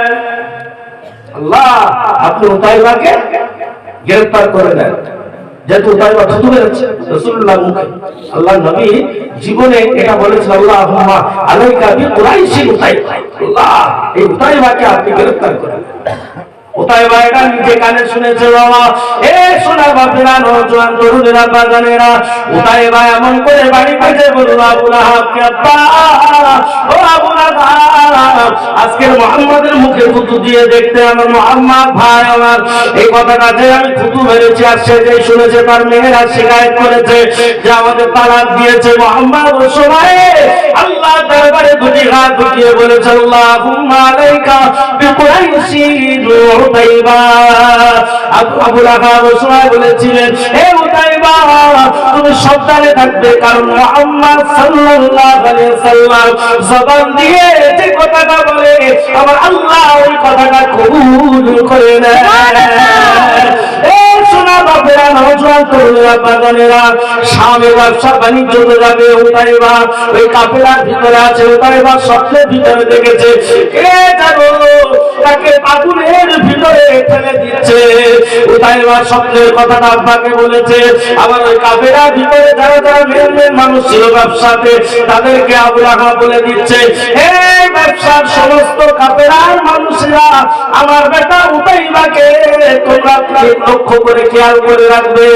আল্লাহ আপনি উতাইবাকে গ্রেফতার করে নেন। যেহেতু উতাইবা থুতু বেরোচ্ছে রাসূলুল্লাহর মুখে, আল্লাহ নবী জীবনে এটা বলেছেন, আল্লাহুম্মা আলাইকা বিকুরাইশি উতাইবা, আল্লাহ এই উতাইবাকে আপনি গ্রেফতার করে নেন। উতাইবা এটা নিজে কানে শুনেছে বাবা। এ সোনা বাপেরা, নওজোয়ান তরুণেরা, বাজানেরা, উতাইবা এমন করে বাড়ি পেতে বলল আবু লাহাবকে, আব্বা ও আবু লাহাব, আজকের মুহাম্মাদের মুখে থুতু দিয়ে দেখতে আমার মুহাম্মদ ভাই আমার এই কথাটা যে আমি থুতু মেরেছি, আর সে যে শুনেছে তার মেয়েরা শিকায়ত করেছে যে আমাদের তালাক দিয়েছে। মুহাম্মদ ওই সময় আল্লাহ দরবারে দুটি হাত উঠিয়ে বলেছে, আল্লাহুম্মা আলাইকা বিকুরাইশি উতাইবা। আবু লাহাব ওই সময় বলেছিলেন, হে উতাইবা তুমি সাবধানে থাকবে, কারণ মুহাম্মদ সাল্লাল্লাহু আলাইহি ওয়াসাল্লাম জবান দিয়ে যে কথাটা বলে আমার আল্লাহ ওই কথাটা কবুল করে নেয়। সোনা বাপেরা, নওজোয়ান তরুণেরা, বাজানেরা, শামে ব্যবসা বাণিজ্য যাবে উতাইবা ওই কাফেলার ভিতরে আছে। উতাইবা স্বপ্নের ভিতরে দেখেছে কে যেন তাকে আগুনের ভিতরে ফেলে দিচ্ছে। উতাইবা স্বপ্নের কথাটা আব্বাকে বলেছে। আবার ওই কাফেলার ভিতরে যারা যারা মেন মানুষ ছিল ব্যবসাতে, তাদেরকে আবু লাহাব বলে দিচ্ছে, হে ব্যবসার সমস্ত কাফেলার মানুষরা, আমার বেটা উতাইবাকে তোমরা লক্ষ্য করে খেয়াল করে রাখবে।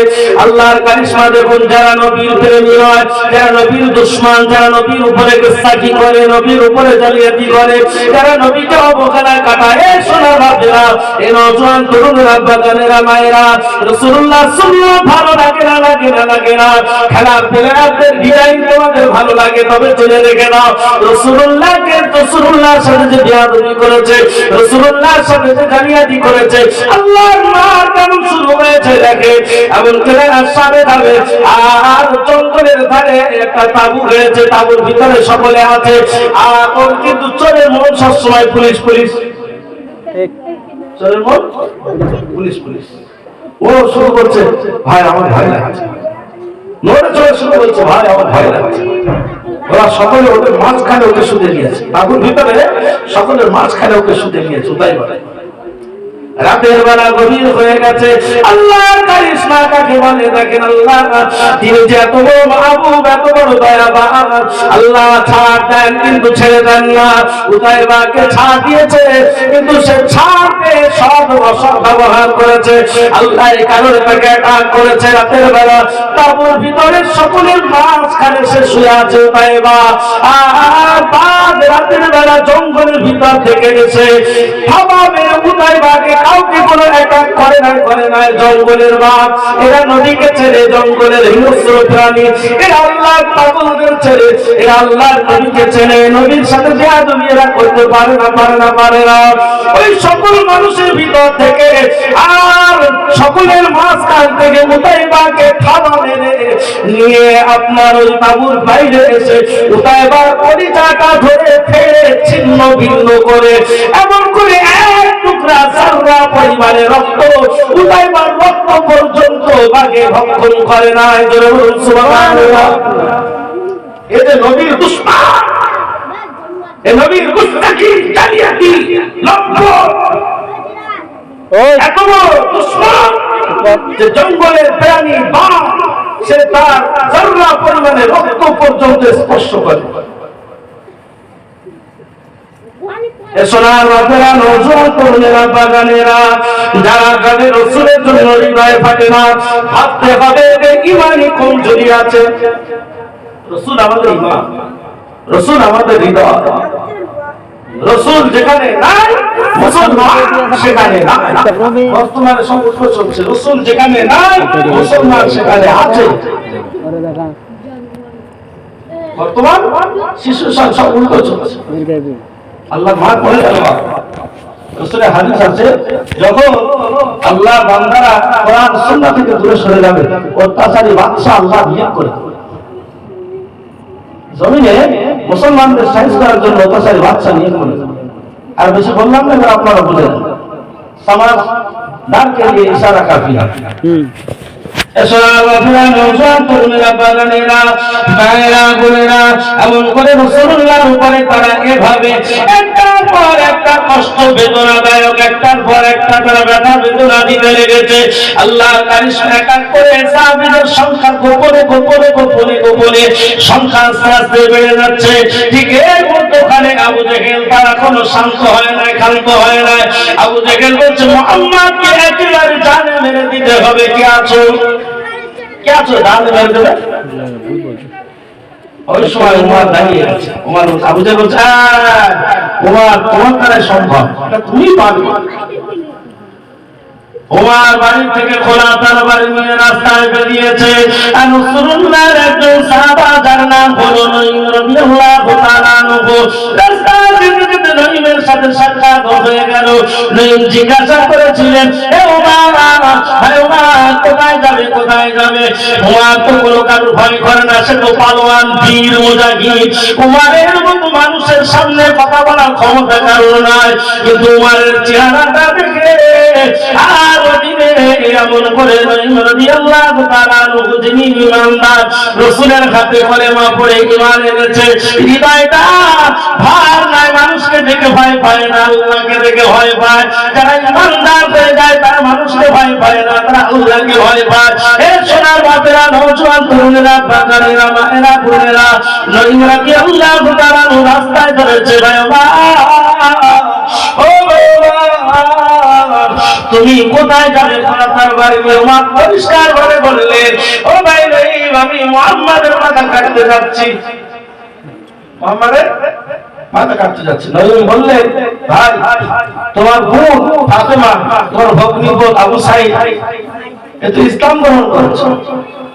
আল্লাহর কারিশমা দেখুন, যারা নবীর প্রেমী নয়, যারা নবীর দুশমন, যারা নবীর উপরে গুস্তাখি করে, নবীর উপরে জালিয়াতি করে, যারা নবীকে অবহেলা কাটায়, শোনা বাপেরা, এই নওজোয়ান তরুণেরা, বাজানেরা, মায়েরা, রাসূলুল্লাহ সুন্নাহ ভালো লাগে না, লাগে না, লাগে না, খেলার প্লেয়ারদের ডিজাইন তোমাদের ভালো লাগে, তবে চলে রেখে নাও রাসূলুল্লাহর সাথে যে বিয়াদবি করেছে, রাসূলুল্লাহর সাথে যে জালিয়াতি করেছে, আল্লাহর মার কানুন শুরু হয়েছে। দেখে এমন করে সামনে যাবে, আর জঙ্গলের ধারে একটা তাবু হয়েছে, তাবুর ভিতরে সকলে আছে, আর ওর কিন্তু চোরের মন সবসময় পুলিশ পুলিশ, চোরের মন পুলিশ পুলিশ। ও শুরু করছে, ভাই আমার ভয় লাগছে, নড়ে চড়ে শুরু করছে, ভাই আমার ভয় লাগছে। ওরা সকলে ওদের মাঝখানে ওকে শুতে নিয়েছে, তাবুর ভিতরে সকলের মাঝখানে ওকে শুতে নিয়েছে। উতাইবা রাতের বেলা গভীর হয়ে গেছে। আল্লাহর কারিশমা কাকে বলে দেখেন, আল্লাহ তিনি যে এত বড় মাহবুব, এত বড় দয়াবান, আল্লাহ ছাড় দেন কিন্তু ছেড়ে দেন না। উতাইবাকে ছাড় দিয়েছে কিন্তু সে ছাড়তে সব অসৎ ব্যবহার করেছে। আল্লাহ এই কারণে তাকে অ্যাটাক করেছে। রাতের বেলা তাবুর ভিতরে সকলের মাঝখানে সে শুয়ে আছে উতাইবা। আর বাদ রাতের বেলা জঙ্গলের ভিতর থেকে এসে হাওয়া মেরে উতাইবাকে কাউকে কোনো অ্যাটাক করে না, জঙ্গলের বাঘ এরা, নদীকে ছেড়ে জঙ্গলের হিংস্র প্রাণী এরা, আল্লাহর পাগলদের ছেড়ে এরা আল্লাহর নবীকে ছেড়ে নবীর সাথে বেয়াদবি এরা করতে পারে না। ওই সকল মানুষের ভিতর থেকে আর সকলের মাঝখান থেকে উতাইবাকে থাবা মেরে নিয়ে আপনার ওই তাবুর বাইরে এসে উতাইবার পরিচাটা ধরে ফেলে ছিন্ন ভিন্ন করে, এমন করে এক টুকরা সাররা পরিবারের রক্ত, উতাইবার রক্ত পর্যন্ত বাগে ভক্ষণ করে না। জোরে বলুন সুবহানাল্লাহ। এই যে নবীর দুশমন, এই নবীর গুস্তাখি, জালিয়াতি, লম্পট, এত বড় দুশমন যে জঙ্গলের প্রাণী বাঘ সে তার জাররা পরিমাণে রক্ত পর্যন্ত স্পর্শ করে। সোনার বাপেরা, নওজোয়ান তরুণেরা, বাগানেরা, যারা যাদের রাসূলের জন্য হৃদয় ফাটে না, ভাবতে হবে যে ঈমানি কমজোরি আছে। রাসূল আমাদের ঈমান, রাসূল আমাদের হৃদয়, রাসূল যেখানে নাই মুসলমান সেখানে নাই। বর্তমানে সংঘর্ষ চলছে, রাসূল যেখানে নাই মুসলমান সেখানে আছে। বর্তমান শিশু সব উল্টো চলছে। আল্লাহ মাফ করে রাসূলের হাদিস আছে, যখন আল্লাহ বান্দারা কোরআন সুন্নাহ থেকে দূরে সরে যাবে, অত্যাচারী বাদশা আল্লাহ নিয়োগ করে জমিনে মুসলমানদের সাইজ করার জন্য অত্যাচারী বাদশা নিয়োগ করে। আর বেশি বললাম না, আপনারা বুঝে নেন। সমাজ দাঁড়কে দিয়ে ইশারা কাফি। এমন করে রাসূলুল্লাহর উপরে তারা এভাবে একটার পর একটা কষ্ট বেদনাদায়ক একটার পর একটা তারা ব্যথা বেদনা দিতে লেগেছে। আল্লাহর কারিশমা এক এক করে সাহাবীদের সংখ্যা গোপনে গোপনে গোপনে গোপনে সংখ্যা আস্তে আস্তে বেড়ে যাচ্ছে। ঠিক এর মধ্যখানে আবু জেহেল তারা কোনো শান্ত হয় না, ক্ষান্ত হয় না। আবু জেহেল বলছে মুহাম্মদকে একেবারে জানে মেরে দিতে হবে। কে আছো জানে মেরে দেবে? ওই সময় উমর দাঁড়িয়ে আছে। উমর আবু জেহেল বলছে উমর তোমার দ্বারা সম্ভব, এটা তুমি পারবে। উমর বাড়ি থেকে খোলা তরবারি নিয়ে রাস্তায় বেরিয়েছে। আর রাসূলুল্লাহর একজন সাহাবা যার নাম হলো নঈম রাদিয়াল্লাহু তাআলা আনহু, রাস্তায় যেতে যেতে নঈমের সাথে সাক্ষাৎ হয়ে গেল। নঈম জিজ্ঞাসা করেছিলেন, হে উমর, ভাই উমর কোথায় যাবে কোথায় যাবে? উমর তো কোনো কারো ভয় করে না, সে তো পালোয়ান বীর মুজাহিদ। উমরের মতো মানুষের সামনে কথা বলার ক্ষমতা কারো নাই, কিন্তু উমরের চেহারাটা দেখে আর ওদিনে এমন করে নঈম রাদিয়াল্লাহু তাআলা আনহু যিনি ঈমানদার, রাসূলের হাতে কলেমা পড়ে ঈমান এনেছে, হৃদয়টা ভার নাই, মানুষকে দেখে ভয় পায় না, আল্লাহকে দেখে ভয় পায়। যারা ঈমানদার হয়ে যায় তারা মানুষকে ভয় পায় না, তারা আল্লাহকে ভয় পায়। হে সোনার বাপেরা, নওজোয়ান তরুণেরা, বাজারেরা, মায়েরা, বোনেরা, নঈম রাদিয়াল্লাহু তাআলা আনহু রাস্তায় ধরেছে, ভাই ও তুমি কোথায় যাবে? তার বাড়ি উমর পরিষ্কার ভাবে বললেন, ও ভাই নঈম, আমি মুহাম্মাদের মাথা কাটতে যাচ্ছি। মুহাম্মাদের মাথা কাটতে যাচ্ছি। নঈম বললেন, ভাই তোমার বোন ফাতেমা, তোমার ভগ্নী বোন আবু সাঈদ এ তো ইসলাম গ্রহণ করেছে,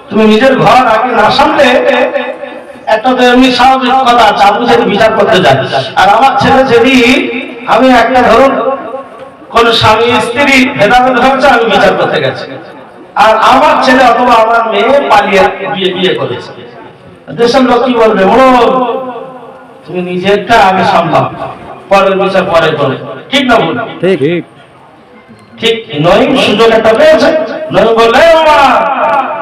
তুমি নিজের ঘর আগে না সামলে একটা তো এমনি স্বাভাবিক কথা আছে, আবু সাঈদ বিচার করতে যায়। আর আমার ছেলে যদি আমি একটা ধরুন কোন স্বামী স্ত্রী ভেদাভেদ হচ্ছে, আমি বিচার করতে গেছি, আর আমার ছেলে অথবা আমার মেয়ে পালিয়ে বিয়ে করেছে, দেশের লোক কি বলবে? বলো তুমি নিজেরটা আগে সামলাও, পরের বিচার পরে করে। ঠিক না বল? ঠিক ঠিক। নঈম সুযোগ একটা পেয়েছে। নঈম বললে,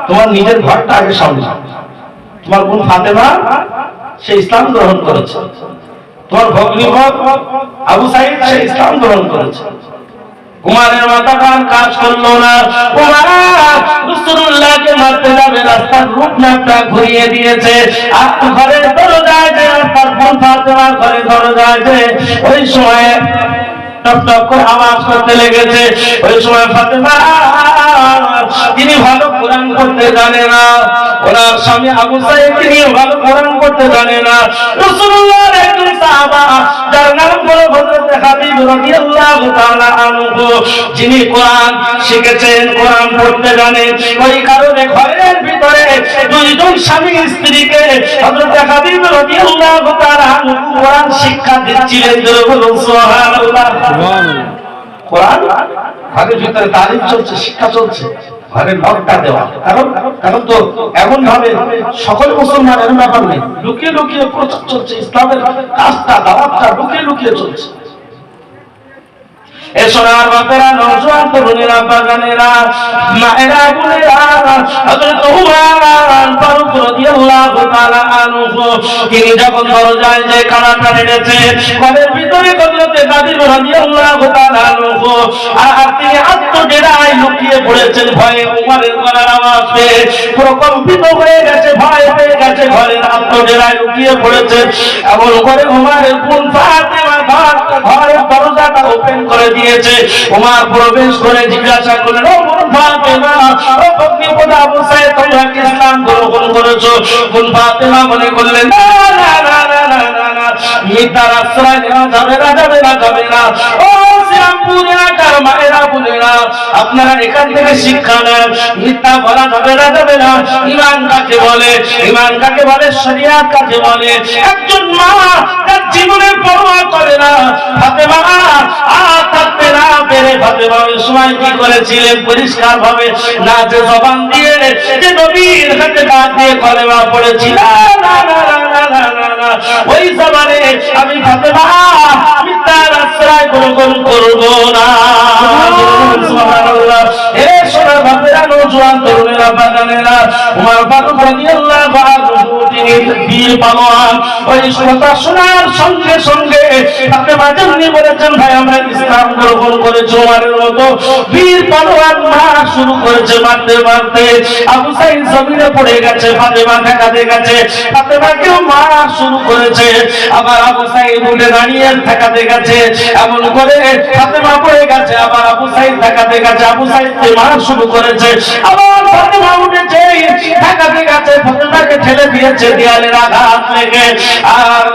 তোমার নিজের ঘরটা আগে সামলাও। তোমার বোন ফাতেমা সে ইসলাম গ্রহণ করেছে, তোমার ভগ্নীপদ আবু সাঈদ সে ইসলাম গ্রহণ করেছে। উমরের মাথাটা কাজ করলো না। উমর রাসূলুল্লাহকে মারতে যাবে, রাস্তার রূপনাটা ঘুরিয়ে দিয়েছে। আর ঘরের দরজায় যে তার বোন ফাতেমার ঘরে দরজায় যে ওই সময় টপ টপ করে আওয়াজ করতে লেগেছে। ওই সময় ফাতেমা তিনি ভালো কোরআন পড়তে জানে না, ওনার স্বামী আবু সাঈদ তিনি ভালো কোরআন পড়তে জানে না। রাসূলুল্লাহর একজন সাহাবা যার নাম হলো হযরত হাবিব রাদিয়াল্লাহু তাআলা আনহু, যিনি কোরআন শিখেছেন, কোরআন পড়তে জানেন, ওই কারণে ঘরের ভিতরে দুইজন স্বামী স্ত্রীকে হযরত হাবিব রাদিয়াল্লাহু তাআলা আনহু কোরআন শিক্ষা দিচ্ছিলেন। সুবহানাল্লাহ। কোরআন ঘরের ভিতরে তালিম চলছে, শিক্ষা চলছে, ঘরের লকটা দেওয়া। কারণ তো এমন ভাবে সকল মুসলমান এর ব্যাপার নেই, লুকিয়ে লুকিয়ে প্রচার চলছে, ইসলামের কাজটা দাওয়াতটা লুকিয়ে লুকিয়ে চলছে। এ সোনার বাপেরা, নওজোয়ান তরুণেরা, বাগানেরা, মায়েরা, বোনেরা, হযরত উমর ফারুক রাদিয়াল্লাহু তাআলা আনহু তিনি যখন দরজায় যে কাঁটাটা নেড়েছে, ঘরের ভিতরে হযরত হাবিব রাদিয়াল্লাহু তাআলা আনহু আর তিনি আত্মডেরায় লুকিয়ে পড়েছেন ভয়ে। উমরের গলার আওয়াজ পেয়ে প্রকম্পিত হয়ে গেছে, ভয় পেয়ে গেছে, ঘরের আত্মডেরায় লুকিয়ে পড়েছেন। এমন করে উমরের বোন ফাতেমা ঘরের দরজাটা ওপেন করে দিয়েছে। উমর প্রবেশ করে জিজ্ঞাসা করলেন, ও বোন ফাতেমা, ও ভগ্নীপদ আবু সাঈদ, তোমরা কি ইসলাম গ্রহণ করেছো? বোন ফাতেমা মনে করলেন, না না না না না না, মিথ্যার আশ্রয় নেওয়া যাবে না, যাবে না, যাবে না। ও শ্রীরামপুর এলাকার মায়েরা, বোনেরা, আপনারা এখান থেকে শিক্ষা নেন, মিথ্যা বলা যাবে না, যাবে না। ঈমান কাকে বলে? ঈমান কাকে বলে? শরিয়াত কাকে বলে? একজন মা তার জীবনের পরোয়া করে না। ফাতেমা আর থাকতে না পেরে ফাতেমা ওই সময় কি করেছিলেন? পরিষ্কার ভাবে না যে জবান দিয়ে যে নবীর হাতে ডাক দিয়ে কলেমা পড়েছিলেন, না না না না না না, ওই জবানে আমি ফাতেমা মিথ্যার আশ্রয় গ্রহণ করব না। সুবহানাল্লাহ। হে সোনার বাপেরা, নওজোয়ান তরুণেরা, বাগানেরা উমর ফারুক রাদিয়াল্লাহু আনহু তিনি বীর পালোয়ান। ওই কথা শোনার সঙ্গে সঙ্গে ফাতেমা জান্নি বলেছেন, ভাই আমরা ইসলাম গ্রহণ করেছি। উমরের মতো বীর পালোয়ান মারা শুরু করেছে, মারতে মারতে আবু সাইদ জমিনে পড়ে গেছে, ফাতেমা ঠেকাতে গেছে, ফাতেমাকেও মারা শুরু করেছে। আবার আবু সাইদ উঠে দাঁড়িয়ে ঠেকাতে গেছে, এমন করে ফাতেমা পড়ে গেছে, আবার আবু সাইদ ঠেকাতে গেছে, আবু সাইদকে মারা শুরু করেছে। আবার ফাতেমা উঠেছে, ঠেকাতে গেছে, ফাতেমাকে ঠেলে দিয়েছে দেয়ালের আঘাত লেগে। আর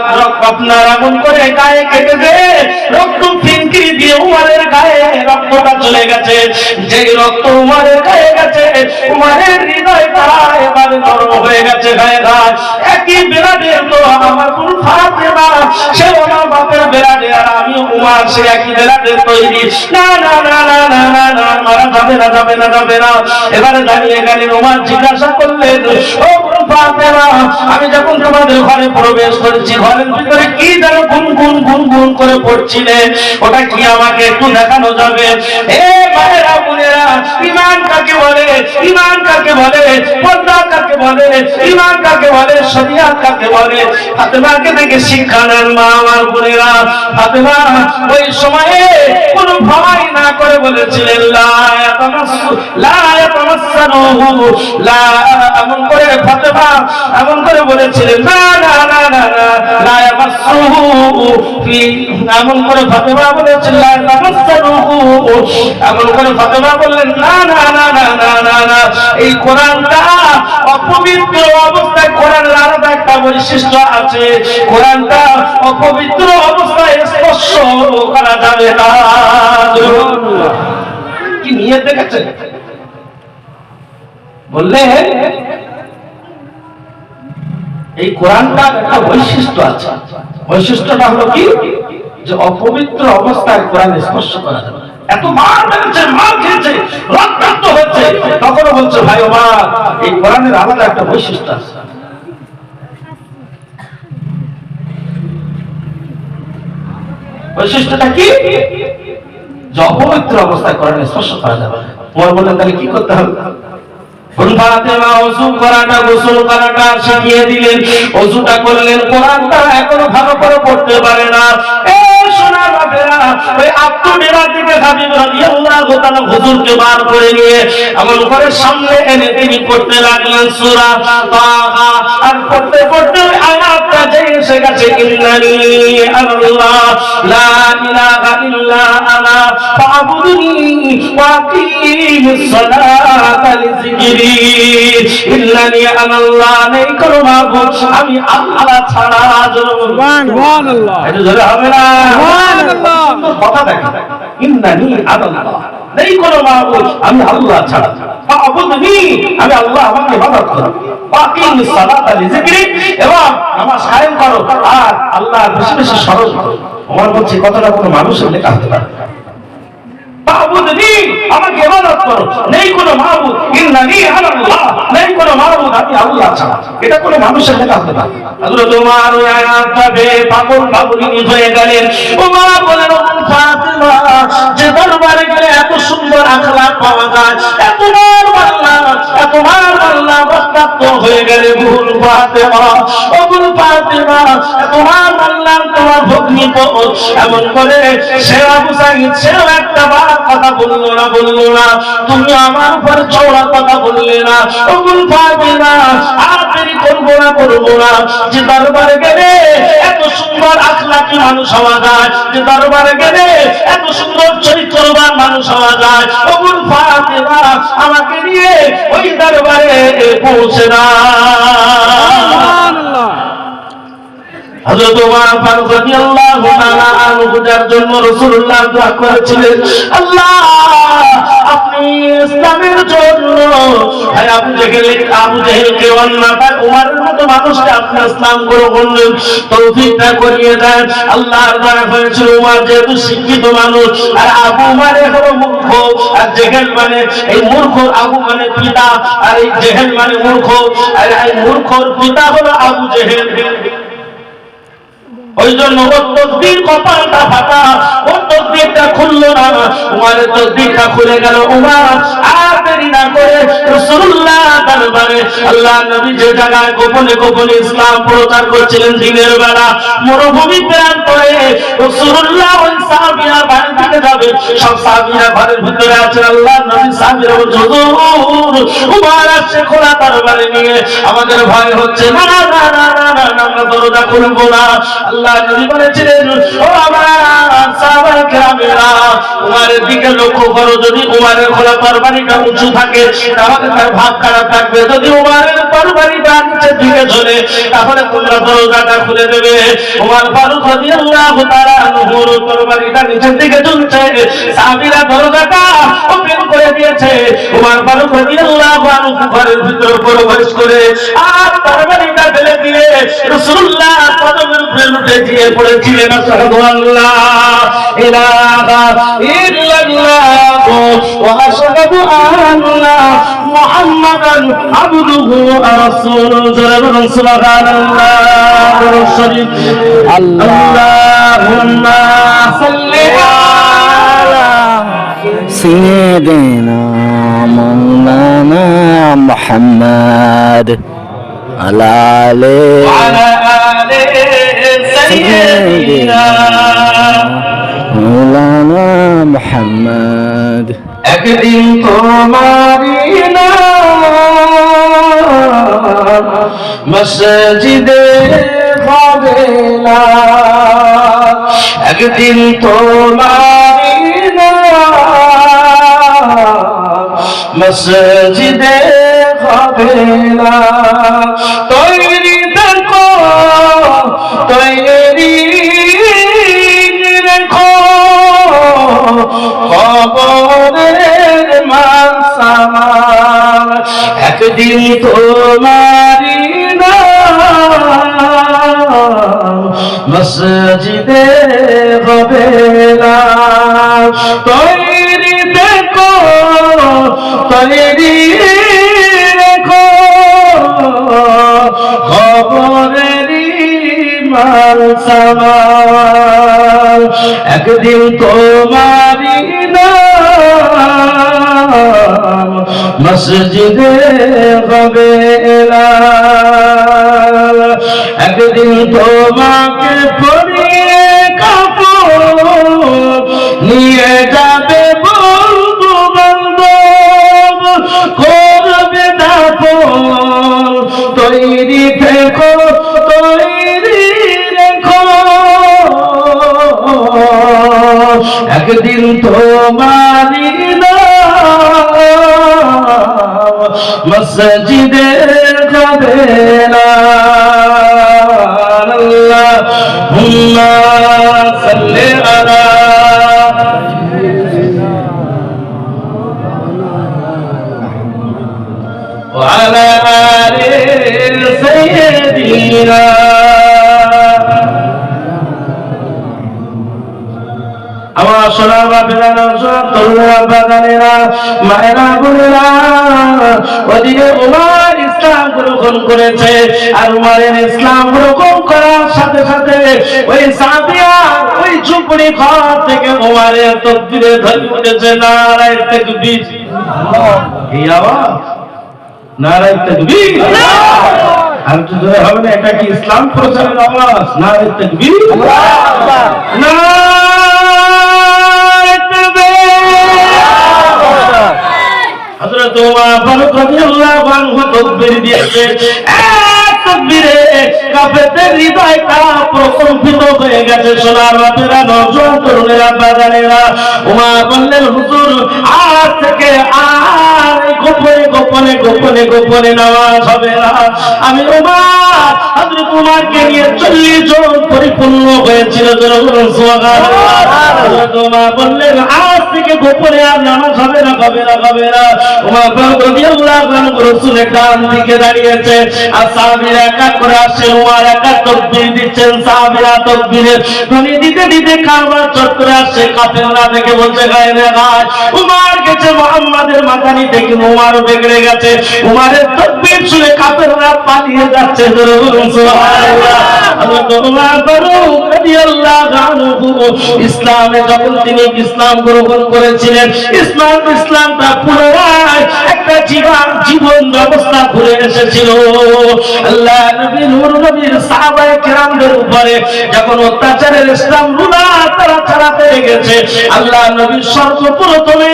আপনার এমন করে গায়ে কেটে দিয়ে রক্ত ফিনকিরি দিয়ে উমরের গায়ে রক্তটা চলে গেছে। যেই রক্ত উমরের গায়ে গেছে, উমরের হৃদয়টা এবারে নরম হয়ে গেছে। গায়ে গায়ে একই বেলাডের তো আমার কোন ফাতেমা, সে আমার বাপের বেলাডে, আর আমি উমর সে একই বেলাডের তৈরি। না না না না না না না, মারা যাবে না, যাবে না, যাবে না। এবারে দাঁড়িয়ে গেলেন, উমর জিজ্ঞাসা করলেন, ও ফাতেমা, আমি যখন তোমাদের ঘরে প্রবেশ করেছি, ঘরের ভিতরে কি যেন গুনগুন গুনগুন করে পড়ছিলে, ওটা কি আমাকে একটু দেখানো যাবে? এ মায়েরা বোনেরা, ঈমান কাকে বলে, ঈমান কাকে বলে, পর্দা কাকে বলে, ঈমান কাকে বলে, শরিয়াত কাকে বলে, ফাতেমাকে দেখে শিক্ষা নেন মা আমার বোনেরা। ফাতেমা ওই সময়ে কোনো ভয় না করে বলেছিলেন, লা ইয়াতামাসসু লা ইয়াতামাসসানুহু লা, এমন করে ফাতেমা এমন করে বলেছিলেন, না না না না না, লা ইয়ামাসসুহু ফি, এমন করে ফাতেমা বলেছিলেন, লা ইয়ামাসসানুহু, এমন করে ফাতেমা বললেন, না না না না না না না, এই কোরআনটা অপবিত্র অবস্থায়, কোরআনের আলাদা একটা বৈশিষ্ট্য আছে, কোরআনটা অপবিত্র অবস্থায় স্পর্শ করা যাবে না। কি নিয়ে দেখেছে বললে, এই কোরআনটার একটা বৈশিষ্ট্য আছে। বৈশিষ্ট্যটা হলো কি, যে অপবিত্র অবস্থায় কোরআন স্পর্শ করা যাবে। এত মার মেরেছে, মার খেয়েছে, রক্তাক্ত হচ্ছে, তখনও বলছে, ভাই ও মা, এই কোরআনের আলাদা একটা বৈশিষ্ট্য আছে। বৈশিষ্ট্যটা কি, যে অপবিত্র অবস্থায় কোরআন স্পর্শ করা যাবে। ওমর বললেন, তাহলে কি করতে হবে? ফাতেমা ওযু করাটা, গোসল করাটা শিখিয়ে দিলেন, ওযুটা করলেন। কোরআনটা এখনো ভালো করে পড়তে পারে না। সোনার বাপেরা, ওই আব্দুল্লাহ থেকে হাবিব রাদিয়াল্লাহু তাআলা হুজুরকে বার করে নিয়ে এমন করে সামনে এনে তিনি পড়তে লাগলেন সূরা তাহা। আর পড়তে পড়তে আয়াতটা যে এসে গেছে, ইন্নানি আল্লাহ লা ইলাহা ইল্লা আনা ফাবুদনি ওয়া আকিমিস সালাতা লিযিকরি, ইন্নানি আল্লাহ, নেই কোনো মাবুদ আমি আল্লাহ ছাড়া। সুবহানাল্লাহ, এটা জোরে হবে না? কথা দেখেন, ইন্নানি আল্লাহ, নেই কোনো মাবুদ আমি আল্লাহ ছাড়া, ফাবুদনি, আমি আল্লাহ, আমাকে ইবাদত করো, আকিমিস সালাতা লিযিকরি, এবং নামাজ কায়েম করো, আর আল্লাহর বেশি বেশি স্মরণ করো। ওমর বলছে, কতটা কোনো মানুষের লেখা হতে পারে? আমাকে ইবাদত করো, নেই কোনো মাবুদ, ইন্নানি আল্লাহ, নেই কোনো মাবুদ আমি আল্লাহ ছাড়া। এটা কোনো মানুষের লেখা হতে পারে? হযরত ওমর ওই আয়াতটা পেয়ে পাগল পাগলি হয়ে গেলেন। ওমর বলেন, ও ফাতেমা, যে দরবারে গেলে এত সুন্দর আখলাক পাওয়া যায়, এত মার মারলাম, এত মার মারলাম, রক্তাক্ত হয়ে গেলে ভুল ফাতেমা, ও ভুল ফাতেমা, এত মার মারলাম তোমার ভগ্নী তো। এমন করে সে আবু সাঈদ, সেও একটা কথা বললো না, বললো না, তুমি আমার উপর চওড়া কথা বললে না। ও ভুল ফাতেমা, আর দেরি করবো না, করবো না। যে দরবারে গেলে এত সুন্দর আখলাকি মানুষ হওয়া যায়, যে দরবারে গেলে এত সুন্দর চরিত্রবান মানুষ হওয়া যায়, ও ভুল ফাতেমা, আমাকে নিয়ে ওই দরবারে পৌঁছে না। হযরত ওমর ফারুক রাদিয়াল্লাহু তাআলা আনহু যার জন্য রাসূলুল্লাহ দোয়া করেছিলেন, আল্লাহ আপনি ইসলামের জন্য আবু জেহেলকে অন্যথায় ওমরের মতো মানুষকে আপনি ইসলাম গ্রহণের তৌফিকটা করিয়ে দেন। আল্লাহর দয়া হয়েছিল, ওমর যেহেতু শিক্ষিত মানুষ, আর আবু মানে হলো মূর্খ, আর জেহেল মানে এই মূর্খ, আবু মানে পিতা, আর এই জেহেল মানে মূর্খ, আর এই মূর্খর পিতা হলো আবু জেহেল। ওই জন্য ওর তকদীর কপালটা ফাটা, ওর তকদীরটা খুললো না, উমারের তকদীরটা খুলে গেল। উমার আর দেরি না করে রাসূলুল্লাহ দরবারে আল্লাহ নবী যে জায়গায় গোপনে গোপনে ইসলাম প্রচার করছিলেন দিনের বেলা মরুভূমি প্রাণ করে রাসূলুল্লাহ ওই সাহাবীরা বাড়ি থেকে যাবে সব সাহাবীরা ঘরের ভিতরে আছে আল্লাহ নবী সাহাবীরা হুজুর উমর আসছে খোলা দরবারে নিয়ে আমাদের ভয় হচ্ছে না না না না না আমরা দরজা খুলবো না আল্লাহ নবী বলেছিলেন ও আমার সাহাবা কেরামেরা উমরের দিকে লক্ষ্য করো যদি উমরের খোলা তরবারিটা উঁচু থাকে তাহলে তার ভাব খারাপ থাকবে যদি উমরের তরবারিটা নিচের দিকে ঝোলে তাহলে তোমরা দরজাটা খুলে দেবে উমর ফারুক রাদিয়াল্লাহু তাআলা আনহুর তরবারিটা নিচের দিকে ঝুলছে সাহাবীরা দরজাটা ওপেন করে দিয়েছে উমর ফারুক রাদিয়াল্লাহু আনহু ঘরের ভিতরে প্রবেশ করে আর তরবারিটা ফেলে দিয়ে রাসূলুল্লাহ কদমের উপরে উঠে গিয়ে পড়েছিলেন আশহাদু আল্লাহ ইলাহা ইল্লাল্লাহ ওয়া আশহাদু আন্না মুহাম্মাদান আবদুহু ওয়া রাসূলুহু সুবহানাল্লাহ শরীফ আল্লাহুম্মা সাল্লি আলা سيدنا مولانا محمد على آله وعلى آل سيدنا مولانا محمد একদিন তোমারি নাম মসজিদে হবে না একদিন তোমারি নাম মসজিদে হবে না তৈরি দেখো তৈরি রেখো কবরের মানসামার একদিন তোমারি নাম মসজিদে হবে না তৈরি দেখো তৈরি রেখো খবরেরই মানসামার একদিন তোমারি নাম মসজিদে হবে না একদিন তোমাকে পরিয়ে কাপড় নিয়ে যাবে বন্ধু বান্ধব করবে দাফন তৈরি থেকো তৈরি রেখো একদিন তোমারি নাম মসজিদে হবে না আল্লাহুম্মা সাল্লি আলা وعلى آل سيدنا আমার সোনার বাপেরা তরুণেরা বাগানেরা মায়েরা বোনেরা ওদিকে উমর ইসলাম গ্রহণ করেছে আর উমরের ইসলাম গ্রহণ করার সাথে সাথে ওই সাহাবিয়া ওই ঝুপড়ি ঘর থেকে উমরের তাকবীরে ধ্বনি উঠেছে নারায়ে তাকবীর কি আওয়াজ নারায়ে তাকবীর আর তো ধরে হবে না এটা কি ইসলাম প্রচারের আওয়াজ নারায়ে তাকবীর হযরত ওমর ফারুক রাদিয়াল্লাহু আনহু তাকবীর দিয়েছে তাকবীরে কাফেরদের হৃদয়টা প্রকম্পিত হয়ে গেছে সোনার বাপেরা নওজোয়ান তরুণেরা বাজানেরা ওমর বললেন হুজুর আজ থেকে আর গোপনে গোপনে গোপনে গোপনে নামাজ হবে না আমি ওমর হযরত ওমরকে নিয়ে 40 জন পরিপূর্ণ হয়েছিল সুবহানাল্লাহ হযরত ওমর বললেন আজ থেকে গোপনে আর নামাজ হবে না হবে না হবে না ওমর রাদিয়াল্লাহু আনহু রাসূলের ডান দিকে দাঁড়িয়েছে আর সাহাবীরা একা করে আসছে ওমর একা তাকবীর দিচ্ছেন সাহাবীরা তাকবীরের ধ্বনি দিতে দিতে কাবা চত্বরে আসছে কাফেররা দেখে বলছে গায়ে রে গায় ওমর গেছে মুহাম্মাদের মাথানি থেকে ওমর বেগড়ে গেছে ওমরের তাকবীর শুনে কাফেররা পালিয়ে যাচ্ছে সুবহানাল্লাহ হযরত ওমর ফারুক রাদিয়াল্লাহু আনহু ইসলামে যখন তিনি ইসলাম গ্রহণ করেছিলেন ইসলামটা পুনরায় একটা জীবন ব্যবস্থা ঘুরে এসেছিল। আল্লাহ নবী নূর নবীর সাহাবায়ে কেরামদের উপরে যখন অত্যাচারের ইসলাম রুলা তারা চালাতে গেছে, আল্লাহ নবী সর্বপ্রথমে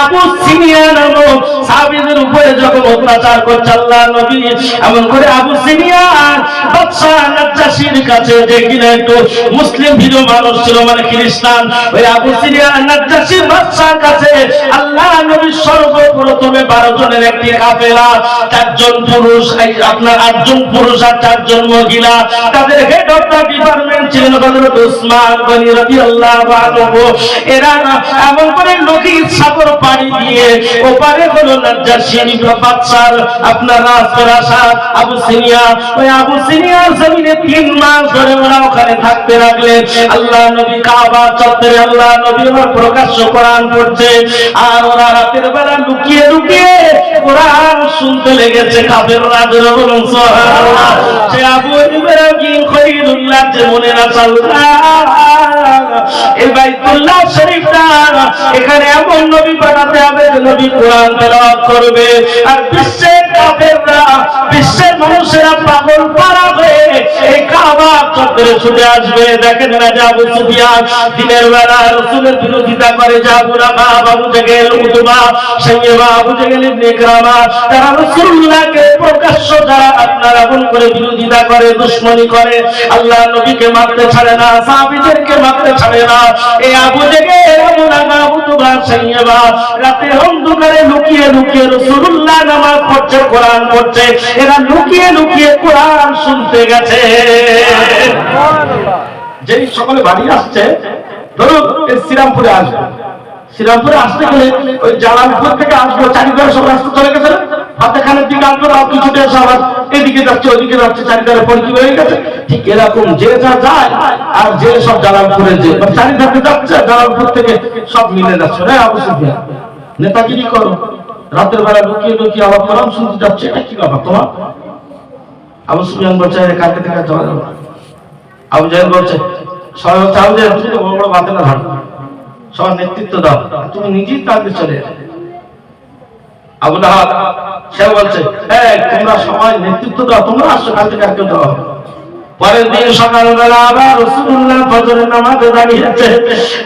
আবু সিনিয়া নামক সাহাবীদের উপরে যখন অত্যাচার করছে, আল্লাহ নবী এমন করে আবু সিনিয়া বাদশা নাজ্জাশীর কাছে, যে কিনা একটু মুসলিম ভীরু মানুষ ছিল, মানে খ্রিস্টান, ওই আবু সিনিয়া নাজ্জাশীর বাদশার কাছে আল্লাহ নবী সর্বপ্রথমে 12 জনের একটি কাফেলা, 4 জন পুরুষ, আপনার 8 জন পুরুষ আর 4 জন মহিলা, তাদের হেড অফ দ্য ডিপার্টমেন্ট ছিলেন হযরত উসমান গনি রাদিয়াল্লাহু আনহু। এরা এমন করে লোহিত সাগর পাড়ি দিয়ে ওপারে হলো নাজ্জাশীর বাদশার আপনার রাজপ্রাসাদ আবু সিনিয়া। ওই আবু সিনিয়ার জমিনে 3 মাস ধরে ওরা ওখানে থাকতে লাগলেন। আল্লাহ নবী কাবা চত্বরে আল্লাহ নবী প্রকাশ্য কোরআন পড়ছে, আর ওরা রাতের বেলা লুকিয়ে লুকিয়ে কোরআন শুনতে লেগেছে। কাফেররা বলুন সুবহানাল্লাহ। সে আবু ইব্রাহিম খলিলুল্লাহ যে মনে না চাল্লা এই বাইতুল্লাহ শরীফটা, এখানে এমন নবী পাঠাতে হবে যে নবী কোরআন তেলাওয়াত করবে, আর বিশ্বের কাফেররা, বিশ্বের মানুষেরা পাগল পারা হয়ে এই কাবা চত্বরে ছুটে আসবে। দেখেন না যে আবু সুফিয়ান দিনের বেলা রাসূলের বিরোধিতা করে, যে আবু লাহাব, আবু জেহেল, উতবা, শাইবা, আবু জেহেল ইবনে ইকরামা, তারা রাসূলুল্লাহকে প্রকাশ্য যারা আপনারা এমন করে বিরোধিতা করে, দুশমনী করে, আল্লাহ নবীকে মারতে ছাড়ে না, সাহাবীদেরকে মারতে ছাড়ে না। এই আবু জেহেল, আবু লাহাব, উতবা, শাইবা রাতের অন্ধকারে লুকিয়ে লুকিয়ে রাসূলুল্লাহ নামাজ পড়ছে, কোরআন পড়ছে, এরা লুকিয়ে লুকিয়ে কোরআন শুনতে গেছে। যেই সকালে বাড়ি আসছে, ধরুন শ্রীরামপুরে আসবে, শ্রীরামপুরে আসতে গেলে ওই জালালপুর থেকে আসবে, চারিধারে সব রাস্তা চলে গেছে, হাতেখানের দিকে আসবে, আর কিছুতে এসে আবার এদিকে যাচ্ছে ওদিকে যাচ্ছে, চারিধারে পরিচি হয়ে গেছে। ঠিক এরকম যে যা যায় আর যে সব জালালপুরে যে চারিধারে যাচ্ছে, জালালপুর থেকে সব মিলে যাচ্ছে। আবু সুফিয়ান নেতাগিরি করো, রাতের বেলা লুকিয়ে লুকিয়ে আবার কোরআন শুনতে যাচ্ছে, এটা কি ব্যাপার তোমার? আবু সুফিয়ান বলছে কালকে থেকে যাওয়া যাবে। আবু জাহেল বলছে সবাই হচ্ছে আবু জাহেল তুমি বড় বড় বাতে না ধরো, সবার নেতৃত্ব দাও, তুমি নিজেই কালকে চলে যাবে। আবু লাহাব সে বলছে তোমরা সবাই নেতৃত্ব দাও, তোমরা আসো, কালকে কালকে দেওয়া হবে। পরের দিন সকালবেলা আবার রাসূলুল্লাহ ফজরের নামাজে দাঁড়িয়েছে,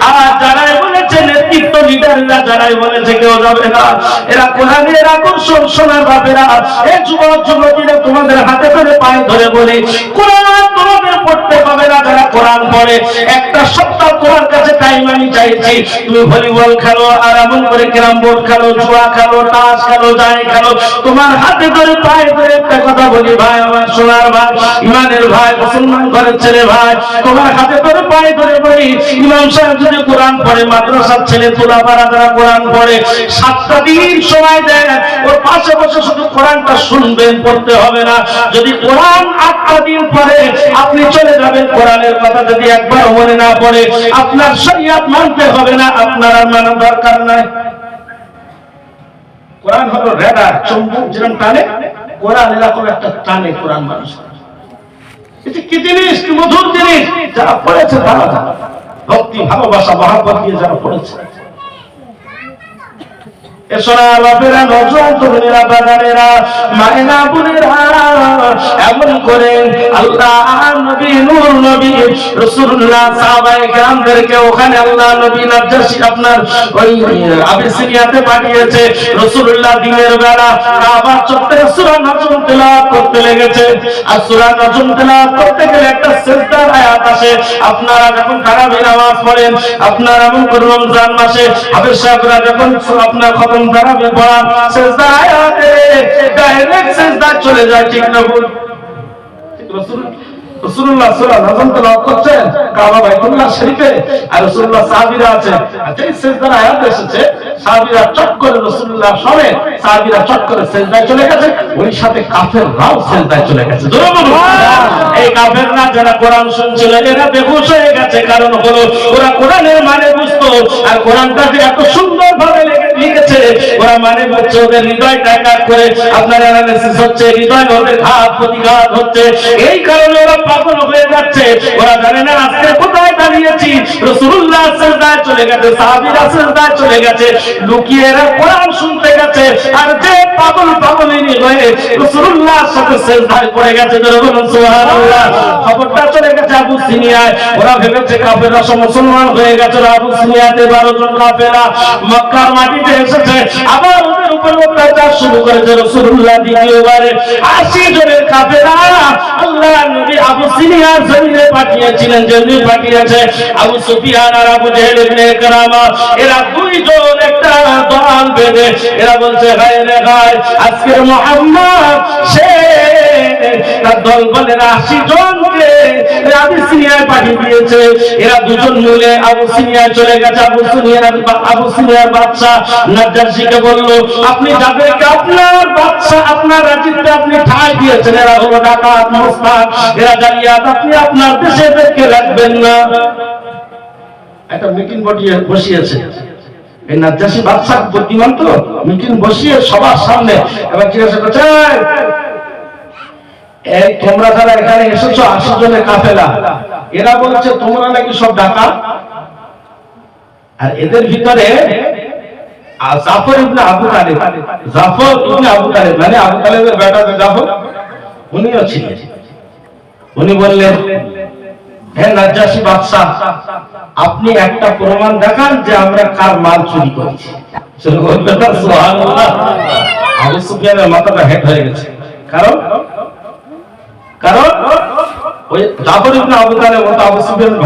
আর যারাই বলেছে নেতৃত্ব লিডাররা, যারাই বলেছে কেউ যাবে না, এরা কোরআনের আকর্ষণ শোনার বাপেরা, এই যুবক যুবতীরা তোমাদের হাতে ধরে পায়ে ধরে বলি, কোরআন তোমাদের পড়তে হবে না। যারা কোরআন পড়ে একটা সপ্তাহ তোমার কাছে টাইম আমি চাইছি, তুমি ভলিবল খেলো, আর এমন করে ক্যারাম বোর্ড খেলো, জুয়া খেলো, তাস খেলো, যাই খেলো, তোমার হাতে ধরে পায়ে ধরে একটা কথা বলি, ভাই আমার সোনার ভাই, ইমানের ভাই, মুসলমান ঘরের ছেলে ভাই, তোমার হাতে ধরে পায়ে ধরে বলি, ইমাম সাহেব যদি কোরআন পড়ে, মাদ্রাসার ছেলে তোলাপাড়া যারা কোরআন পড়ে, 7টা দিন সময় দেন, ওর পাশে বসে শুধু কোরআনটা শুনবেন, পড়তে হবে না। যদি কোরআন 8টা দিন পরে আপনি চলে যাবেন, কোরআনের কথা যদি একবার মনে না পড়ে, আপনার শরীয়ত মানতে হবে না, আপনার আর মানার দরকার নাই। কোরআন হলো রেডার, চুম্বক যেরকম টানে, কোরআন এরকম একটা টানে। কোরআন মানুষ এটি কি জিনিস, কি মধুর জিনিস, যারা পড়েছে তারা জানে, ভক্তি ভালোবাসা মহব্বত দিয়ে যারা পড়েছে। এমন করে আল্লাহ নবী নূর নবী রাসূলুল্লাহ সাহাবায়ে কেরামদেরকে ওখানে আল্লাহ নবী নাজ্জাশী আপনার ওই আবিসিনিয়াতে পাঠিয়েছে। রাসূলুল্লাহ দিনের বেলা কাবা চত্বরে সূরা নাজম তেলাওয়াত করতে লেগেছে, আর সূরা নাজম তেলাওয়াত করতে গেলে একটা সিজদার আয়াত আসে। আপনারা যখন তারাবি নামাজ পড়েন, আপনারা এমন করে রমজান মাসে হাফেজ সাহেবরা যখন আপনার খতম তারাবি পড়া, সিজদা আয়াতে ডাইরেক্ট সিজদা চলে যায়, ঠিক না ভুল? রাসূলুল্লাহ সূরা নাজম তেলাওয়াত করছেন কাবা বাইতুল্লাহ শরীফে, আর রাসূলুল্লাহ সাহাবীরা আছে, এই সিজদার আয়াত এসেছে, সাহাবীরা চট করে রাসূলুল্লাহ সবে সাহাবীরা চট করে সিজদায় চলে গেছে, ওই সাথে কাফেররাও সিজদায় চলে গেছে। এই কাফেররা যারা কোরআন শুনছিল এরা বেহুশ হয়ে গেছে, কারণ হলো ওরা কোরআনের মানে বুঝতো, আর কোরআনটা যে এত সুন্দর ভাবে লিখেছে, ওরা মানে হচ্ছে ওদের হৃদয়টা একাকার করে আপনার অ্যানালিসিস হচ্ছে, হৃদয় ওদের ঘাত প্রতিঘাত হচ্ছে, এই কারণে ওরা পাগল হয়ে যাচ্ছে। ওরা জানে না আজকে কোথায় দাঁড়িয়েছি, রাসূলুল্লাহ সিজদায় চলে গেছে, সাহাবীরা সিজদায় চলে গেছে, লুকিয়ে এরা কোরআন শুনতে গেছে। গেছে, আর যে পাগল পাগলিনী হয়ে রাসূলুল্লাহর সাথে সিজদায় পড়ে গেছে, বলুন সুবহানাল্লাহ। খবরটা চলে গেছে আবু সিনিয়ায়, ওরা ভেবেছে কাফেররা সব মুসলমান হয়ে গেছে। আবু সিনিয়াতে 12 জন কাফেররা মক্কার মাটিতে এসেছে, আবার ওদের উপর অত্যাচার শুরু করেছে। রাসূলুল্লাহ দ্বিতীয়বারে 80 জনের কাফেররা আল্লাহর নবী আবু সিনিয়ার জমিনে পাঠিয়েছিলেন, জমিনে পাঠিয়েছে আবু সুফিয়ান আর আবু জেহেল ইবনে ইকরামা। এরা দুইজন একটা দল বেঁধে এরা বলছে, হায় রে হায়, আজকের মুহাম্মদ সে তার দল বলে 80 জনকে আবু সিনিয়ায় পাঠিয়ে দিয়েছে। এরা দুজন মিলে আবু সিনিয়ায় চলে গেছে। আবু সিনিয়ার বাদশা নাজ্জাশীকে বলল, আপনি যাদেরকে আপনার বাদশা আপনার রাজ্যে আপনি ঠাঁই দিয়েছেন, এরা হলো ডাকাত মোস্তাক, এরা জালিয়াত, আপনি আপনার দেশে এদেরকে রাখবেন না। একটা মিটিং বসিয়েছে এই নাজ্জাশী বাদশা, বুদ্ধিমান তো, মিটিং বসিয়ে সবার সামনে এবার জিজ্ঞাসা করছে, এই তোমরা যারা এখানে এসেছো 80 জনের কাফেলা, এরা বলছে তোমরা নাকি সব ডাকাত, আর এদের ভিতরে জাফর ইবনে আবু তালিব, জাফর ইবনে আবু তালিব মানে আবু তালিবের বেটা যে জাফর, উনিও ছিলেন। উনি বললেন, হে নাজ্জাশী বাদশা, আপনি একটা প্রমাণ দেখান যে আমরা কার মাল চুরি করেছি। সুবহানাল্লাহ। আবু সুফিয়ানের মাথাটা হেট হয়ে গেছে, কারণ ওই জাফর ইবনে আবু তালিব ও আবু সুফিয়ানের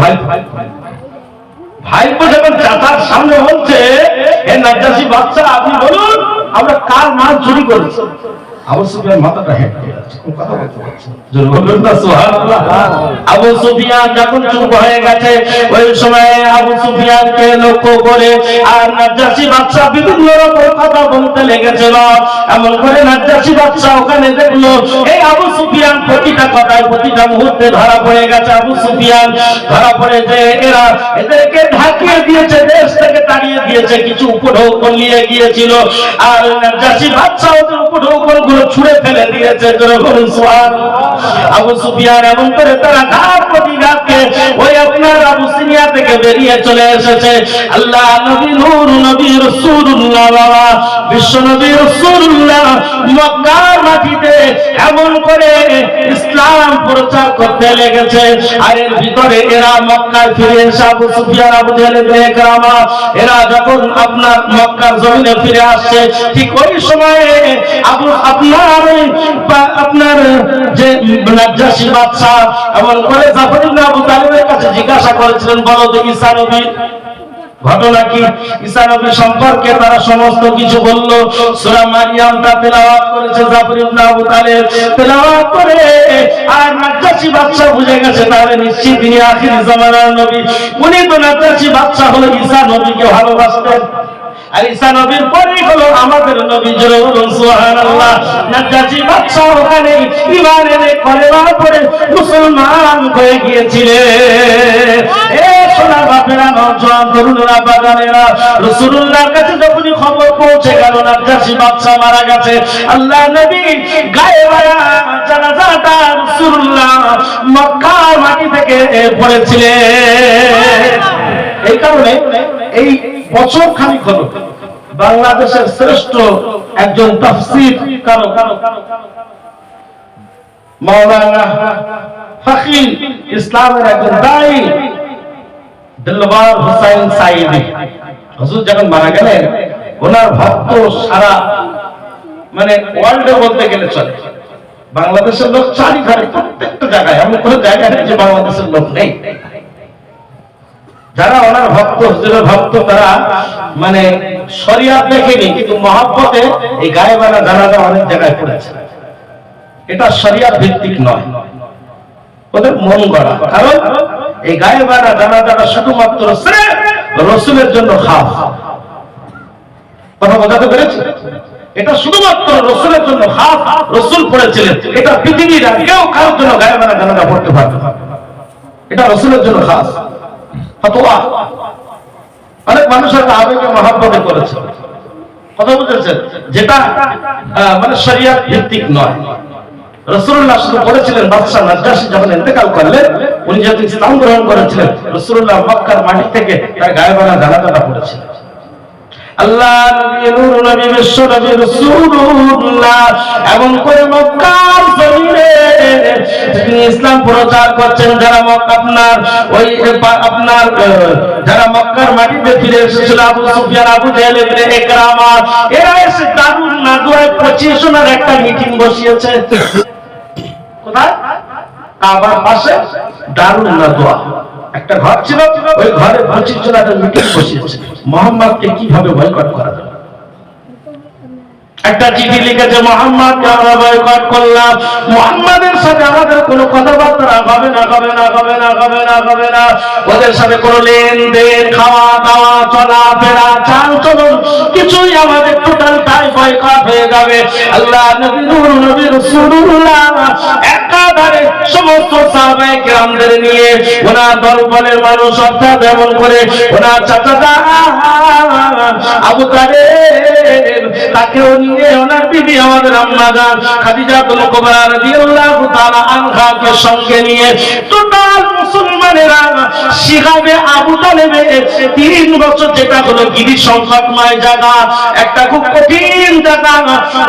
ভাই যখন চাচার সামনে বলছে, হে নাজ্জাশী বাদশা, আপনি বলুন আমরা কার মাল চুরি করেছি। আবু সুফিয়ান মাথাটা হেট হয়ে গেছে, কথা বলতে পারছে না। সুবহানাল্লাহ। আবু সুফিয়ান যখন চুপ হয়ে গেছে, ওই সময় আবু সুফিয়ানকে লক্ষ্য করে আর নাজ্জাশী বাদশা বিভিন্ন রকম কথা বলতে লেগেছিল। এমন করে নাজ্জাশী বাদশা ওখানে দেখলো এই আবু সুফিয়ান প্রতিটা কথায় প্রতিটা মুহূর্তে ধরা পড়ে গেছে। আবু সুফিয়ান ধরা পড়ে যে এরা এদেরকে ঢাকিয়ে দিয়েছে, দেশ থেকে তাড়িয়ে দিয়েছে, কিছু উপঢৌকন নিয়ে গিয়েছিল, আর নাজ্জাশী বাদশা ওদের উপঢৌকন গুলো ছুঁড়ে ফেলে দিয়েছে। আবু সুফিয়ান এমন করে তারা ঘাট প্রতিঘাতকে ওই আপনার আবু সিনিয়া থেকে বেরিয়ে চলে এসেছে। আল্লাহ নবী নূর নবী রাসূলুল্লাহ, বাবা বিশ্ব নবী রাসূলুল্লাহ মক্কার মাটিতে এমন করে ইসলাম প্রচার করতে লেগেছে। আর এর ভিতরে এরা মক্কায় ফিরে এসে আবু সুফিয়ান আবু জেহেল ইবনে ইকরামা এরা যখন আপনার মক্কার জমিনে ফিরে আসছে, ঠিক ওই সময়ে আপনার যে নাজ্জাশী বাদশা এমন করে জাফর ইবনে আবু তালিবের কাছে জিজ্ঞাসা করেছিলেন, বলো তো ঈসা নবী ঘটনা কি? ঈসা নবী সম্পর্কে তারা সমস্ত কিছু বলল। সূরা মারিয়ামটা তেলাওয়াত করেছে জাফর ইবনে আবু তালিব, তেলাওয়াত করে আর নাজ্জাশী বাদশা বুঝে গেছে তাহলে নিশ্চয়ই তিনি আখির জামানার নবী। উনি তো নাজ্জাশী বাদশা হলো ঈসা নবীকে ভালোবাসতেন, আর ঈসা নবীর পরেই হলো আমাদের নবী। সুবহানাল্লাহ। নাজ্জাশী বাদশা ওখানে ঈমান এনে কলেমা পড়ে মুসলমান হয়ে গিয়েছিলেন। এ সোনার বাপেরা, নওজোয়ান তরুণেরা, বাগানেরা, রাসূলুল্লাহর কাছে যখনই খবর পৌঁছে গেল নাজ্জাশী বাদশা মারা গেছে, আল্লাহ নবী গায়েবায়া জানাজাটা রাসূলুল্লাহ মক্কার মাটি থেকে পড়েছিলেন। এই কারণে এই বছর খানিক হলো বাংলাদেশের শ্রেষ্ঠ একজন তাফসীর কারক মাওলানা ফকিহ ইসলামের একজন দায়ী দিলওয়ার হোসেন সাইদি হুজুর যখন মারা গেলেন, ওনার ভক্ত সারা মানে ওয়ার্ল্ডে বলতে গেলে চলে। বাংলাদেশের লোক চারিধারে প্রত্যেকটা জায়গায়, এমন কোনো জায়গায় নেই যে বাংলাদেশের লোক নেই। যারা ওনার ভক্ত, হুজুরের ভক্ত, তারা মানে শরিয়াত দেখেনি কিন্তু মহব্বতে এই গায়েবানা জানাজা অনেক জায়গায় পড়েছে। এটা শরিয়াত ভিত্তিক নয়, ওদের মন গড়া। কারণ এই গায়েবানা জানাজাটা শুধুমাত্র রাসূলের জন্য খাস। কথা বোঝাতে পেরেছি? এটা শুধুমাত্র রাসূলের জন্য খাস, রাসূল পড়েছিলেন। এটা পৃথিবীর আর কেউ কারোর জন্য গায়েবানা জানাজা পড়তে পারবে না, এটা রাসূলের জন্য খাস। অনেক মানুষ হয়তো আবেগে মহব্বতে করেছে, কথা বুঝেছেন, যেটা মানে শরিয়াত ভিত্তিক নয়। রাসূলুল্লাহ শুধু বলেছিলেন, বাদশা নাজ্জাশী যখন ইন্তেকাল করলেন, উনি যেহেতু ইসলাম গ্রহণ করেছিলেন, রাসূলুল্লাহ মক্কার মাটি থেকে তার গায়েবানা জানাজাটা পড়েছিলেন। আল্লাহ নবী নূর নবী বিশ্ব নবী রাসূলুল্লাহ এমন করে মক্কার জমিনে তিনি ইসলাম প্রচার করছেন। যারা আপনার ওই আপনার যারা মক্কার মাটিতে ফিরে এসেছিল, আবু সুফিয়ান, আবু জাহেল, ইবনে ইকরামা, এরা এসে দারুন নাদওয়ায় 25 জনের একটা মিটিং বসিয়েছে। কোথায়? কাবার পাশে দারুন নাদওয়া একটা ঘর ছিল, ওই ঘরে 25 জন একটা মিটিং বসিয়েছে মুহাম্মদকে কিভাবে বয়কট করা যায়। একটা চিঠি লিখেছে, মুহাম্মদকে আমরা বয়কট করলাম, মুহাম্মাদের সাথে আমাদের কোনো কথাবার্তা হবে না, হবে না, হবে না, হবে না, হবে না, ওদের সাথে কোনো লেনদেন, খাওয়া দাওয়া, চলাফেরা, চাল চলন কিছুই আমাদের টোটালটাই বয়কট হয়ে যাবে। আল্লাহ নবী নূর নবী রাসূলুল্লাহ একাধারে সমস্ত সাহাবায়ে কেরামদের নিয়ে ওনার দরবারের মানুষ অর্থাৎ এমন করে ওনার চাচা আবু তালেব তাকেও নিয়ে ওনার বিবি আমাদের আম্মা জান খাদিজাতুল কুবরা রাদিয়াল্লাহু তাআলা আনহাকে সঙ্গে নিয়ে টোটাল মুসলমানেরা শিহাবে আবু তালেবে 3 বছর, যেটা হলো গিরি সংকটময় জায়গা, একটা খুব কঠিন জায়গা,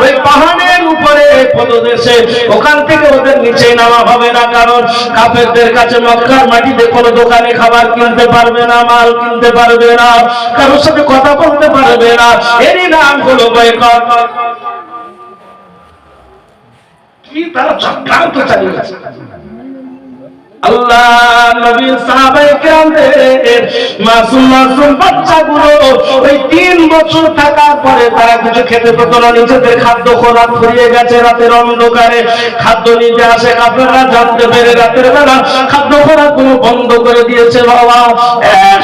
ওই পাহাড়ের উপরে পদদেশে, ওখান থেকে ওদের নিচে নামা হবে না, কারণ কাফেরদের কাছে মক্কার মাটিতে কোনো দোকানে খাবার কিনতে পারবে না, মাল কিনতে পারবে না, কারোর সাথে কথা বলতে পারবে না। এরই নাম হলো বয়কট। কি তারা চক্রান্ত চালিয়েছে। আল্লাহ নবী সাহাবায়ে কেরামদের মাসুম মাসুম বাচ্চাগুলো ওই 3 বছর থাকার পরে তারা কিছু খেতে পেত না, নিজেদের খাদ্য খোরাক ফুরিয়ে গেছে, রাতের অন্ধকারে খাদ্য নিতে আসে, কাফেররা জানতে পেরে রাতের বেলা খাদ্য খোরাক গুলো বন্ধ করে দিয়েছে। বাবা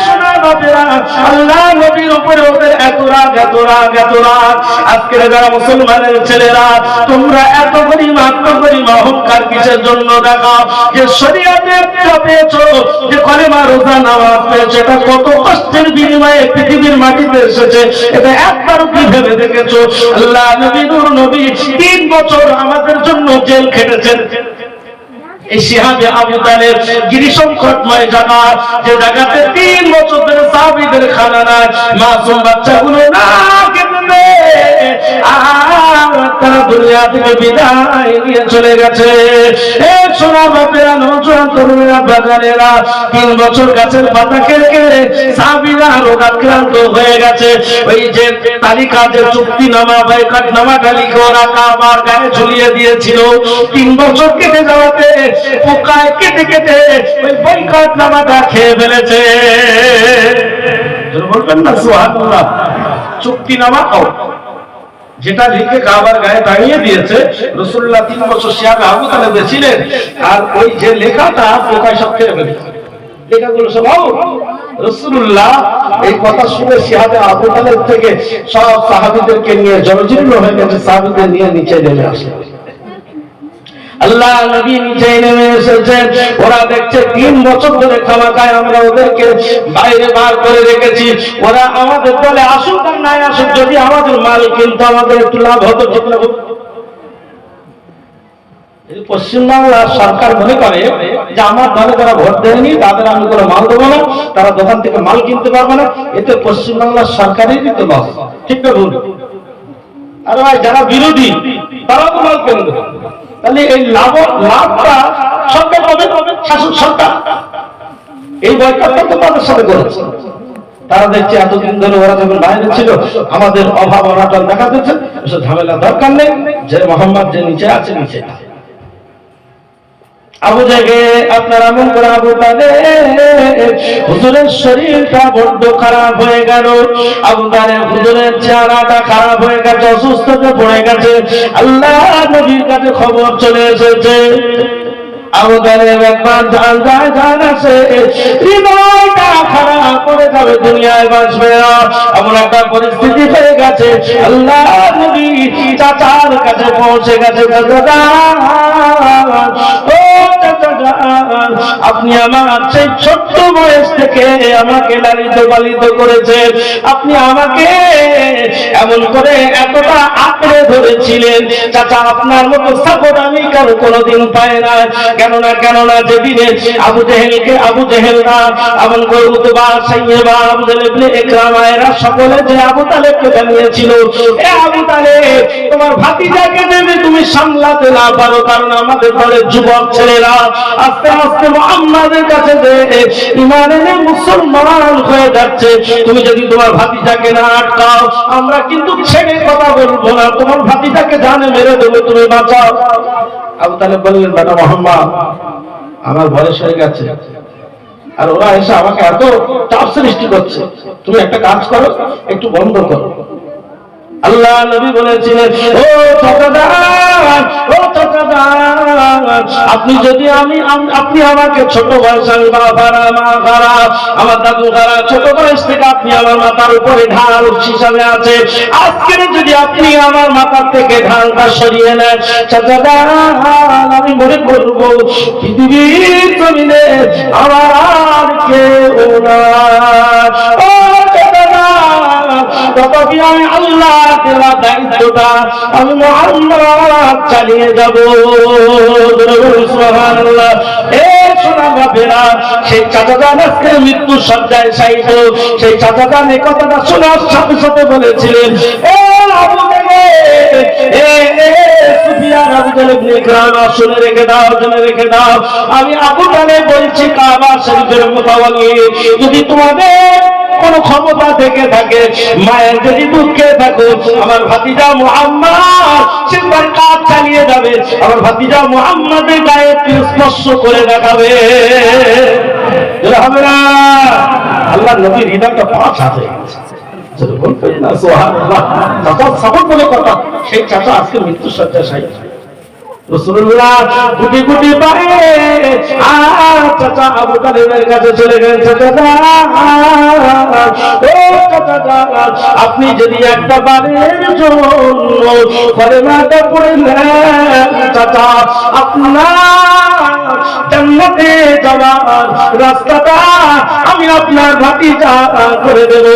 শোনা বাপেরা, আল্লাহ নবীর উপরে ওদের এত রাগ, এত রাগ, এত রাগ। আজকের যারা মুসলমানের ছেলেরা, তোমরা এত গরিমা অহংকার কিসের জন্য দেখাও? যে শরীয়ত পেয়েছো, যে কলেমা রোজা নামাজ পেয়েছো, এটা কত কষ্টের বিনিময়ে পৃথিবীর মাটিতে এসেছে, এটা একবারও কি ভেবে দেখেছো? আল্লাহ নবী নূর নবী 3 বছর আমাদের জন্য জেল খেটেছেন। এই শিহাবে আবু তালেব গিরি সংকটময় জায়গা, যে জায়গাতে 3 বছর ধরে সাহাবীদের খানা নাই, মাসুম বাচ্চাগুলো না খেতে তারা দুনিয়া থেকে বিদায় নিয়ে চলে গেছে। সোনা বাপেরা, নওজোয়ান তরুণেরা, বাজারেরা 3 বছর গাছের পাতা কেটে সাহাবীরা রোগাক্রান্ত হয়ে গেছে। ওই যে তালিকা, যে চুক্তিনামা, বয়কটনামাটা লিখে ওরা কাবার গায়ে ঝুলিয়ে দিয়েছিল, 3 বছর কেটে যাওয়াতে পোকায় কেটে কেটে ওই বয়কটনামাটা খেয়ে ফেলেছে। বলবেন না সুবহানাল্লাহ? চুক্তিনামা যেটা লিখে কাবার গায়ে টাঙিয়ে দিয়েছে, রাসূলুল্লাহ 3 বছর শিহাবে আবু তালেবে ছিলেন, আর ওই যে লেখাটা পোকায় সব খেয়ে ফেলেছে। লেখাগুলো সব রাসূলুল্লাহ এই কথা শুনে শিহাবে আবু তালেব থেকে সব সাহাবীদেরকে নিয়ে জর্জরিত হয়ে গেছে, সাহাবীদের নিয়ে নিচে নেমে আসে। আল্লাহ নবী নিচে নেমে এসেছেন, ওরা দেখছে 3 বছর ধরে খামাখায় আমরা ওদেরকে বাইরে বার করে রেখেছি, ওরা আমাদের বলে আসুক আর নাই আসুক, যদি আমাদের মাল কিন্তু আমাদের একটু লাভ হতো, ঠিক না? পশ্চিমবাংলার সরকার মনে করে যে আমার দলে যারা ভোট দেয়নি তাদের আমি কোনো মাল দেবো না, তারা দোকান থেকে মাল কিনতে পারবে না, এতে পশ্চিমবাংলার সরকারেরই তো লস, ঠিক না ভুল? আর ভাই যারা বিরোধী তারাও তো মাল কিনবে, তাহলে এই লাভটা সরকার পাবে, শাসক সরকার। এই বয়কটটা তো তাদের সাথে করেছে। তারা দেখছে এতদিন ধরে ওরা যখন বাইরে ছিল আমাদের অভাব অনাটন দেখা দিচ্ছে, এসব ঝামেলা দরকার নেই, যে মোহাম্মদ যে নিচে আছে নিচে। আবু জাগে আপনারা মন করে আবু তালেব হুজুরের শরীরটা বড্ড খারাপ হয়ে গেল, আবু তালেব হুজুরের চেহারাটা খারাপ হয়ে গেছে, অসুস্থতে পড়ে গেছে। আল্লাহ নবীর কাছে খবর চলে এসেছে, আবু তালেব একবার জান আছে, হৃদয়টা খারাপ করে যাবে, দুনিয়ায় বাঁচবে না, এমন একটা পরিস্থিতি হয়ে গেছে। আল্লাহ নবী চাচার কাছে পৌঁছে গেছে, আপনি আমার সেই ছোট্ট বয়স থেকে আমাকে লালিত পালিত করেছেন, আপনি আমাকে এমন করে এতটা আঁকড়ে ধরেছিলেন, চাচা আপনার মতো সাপোর্ট আমি কারো কোনোদিন পাই না। কেননা যেদিনে আবু জেহেলরা এমন করে উতবা সাইয়েবা আবু জেহেল ইবনে ইকরামা এরা সকলে যে আবু তালেবকে জানিয়েছিল, এ আবু তালেব তোমার ভাতিজাকে দেবে তুমি সামলাতে না পারো, কারণ আমাদের ঘরের যুবক ছেলেরা আস্তে আস্তে মুহাম্মাদের কাছে যে ঈমান এনে মুসলমান হয়ে যাচ্ছে, তুমি যদি তোমার ভাতিজাকে না আটকাও আমরা কিন্তু ছেড়ে কথা বলবো না, তোমার ভাতিজাকে জানে মেরে দেবো, তুমি বাঁচাও। আবু তালেব বললেন, বেটা মুহাম্মদ আমার বয়স হয়ে গেছে আর ওরা এসে আমাকে এত চাপ সৃষ্টি করছে, তুমি একটা কাজ করো, একটু বন্ধ করো। আল্লাহ নবী বলেছিলেন, ও আপনি যদি আপনি আমাকে ছোট বয়সে আমার দাদু খারা ছোট বয়স থেকে আপনি আমার মাথার উপরে ঢাল হিসাবে আছে, আজকে যদি আপনি আমার মাথার থেকে ঢালটা সরিয়ে নেন আমি মনে করবো পৃথিবীর জমিনে আমার কেউ নাই। তথাপি আমি আল্লাহ দেওয়া দায়িত্বটা আমি মুহাম্মদ চালিয়ে যাব। সুবহানাল্লাহ। এ সোনা বাপেরা, সেই চাচাজান আজকে মৃত্যু সজ্জায় শায়িত, সেই চাচাজান এই কথাটা শোনার সাথে সাথে বলেছিলেন, এ আবু সুফিয়ান আবু তালেব ইবনে ইকরামা শুনে রেখে দাও, আমি আবু তালেব বলছি কাবা শরীফের মোতাওয়ালি, যদি তোমাদের কোন ক্ষমতা থেকে থাকে, মায়ের যদি দুঃখে থাকো, আমার ভাতিজা মুহাম্মদ সে তার কাজ চালিয়ে যাবে, আমার ভাতিজা মুহাম্মদের গায়ে স্পর্শ করে দেখাবে, হবে না? আল্লাহ নবীর হৃদয়টা পাঁচ হাতে সেই চাচা আজকে মৃত্যু সজ্জা শায়িত। রাসূলুল্লাহ গুটি গুটি পায়ে চাচা আবু তালেবের কাছে চলে গেলেন, আপনি যদি একটা বারের জন্য কলেমাটা পড়ে নেন চাচা, আপনার জান্নাতে যাওয়ার রাস্তাটা আমি আপনার ভাতিজা করে দেব।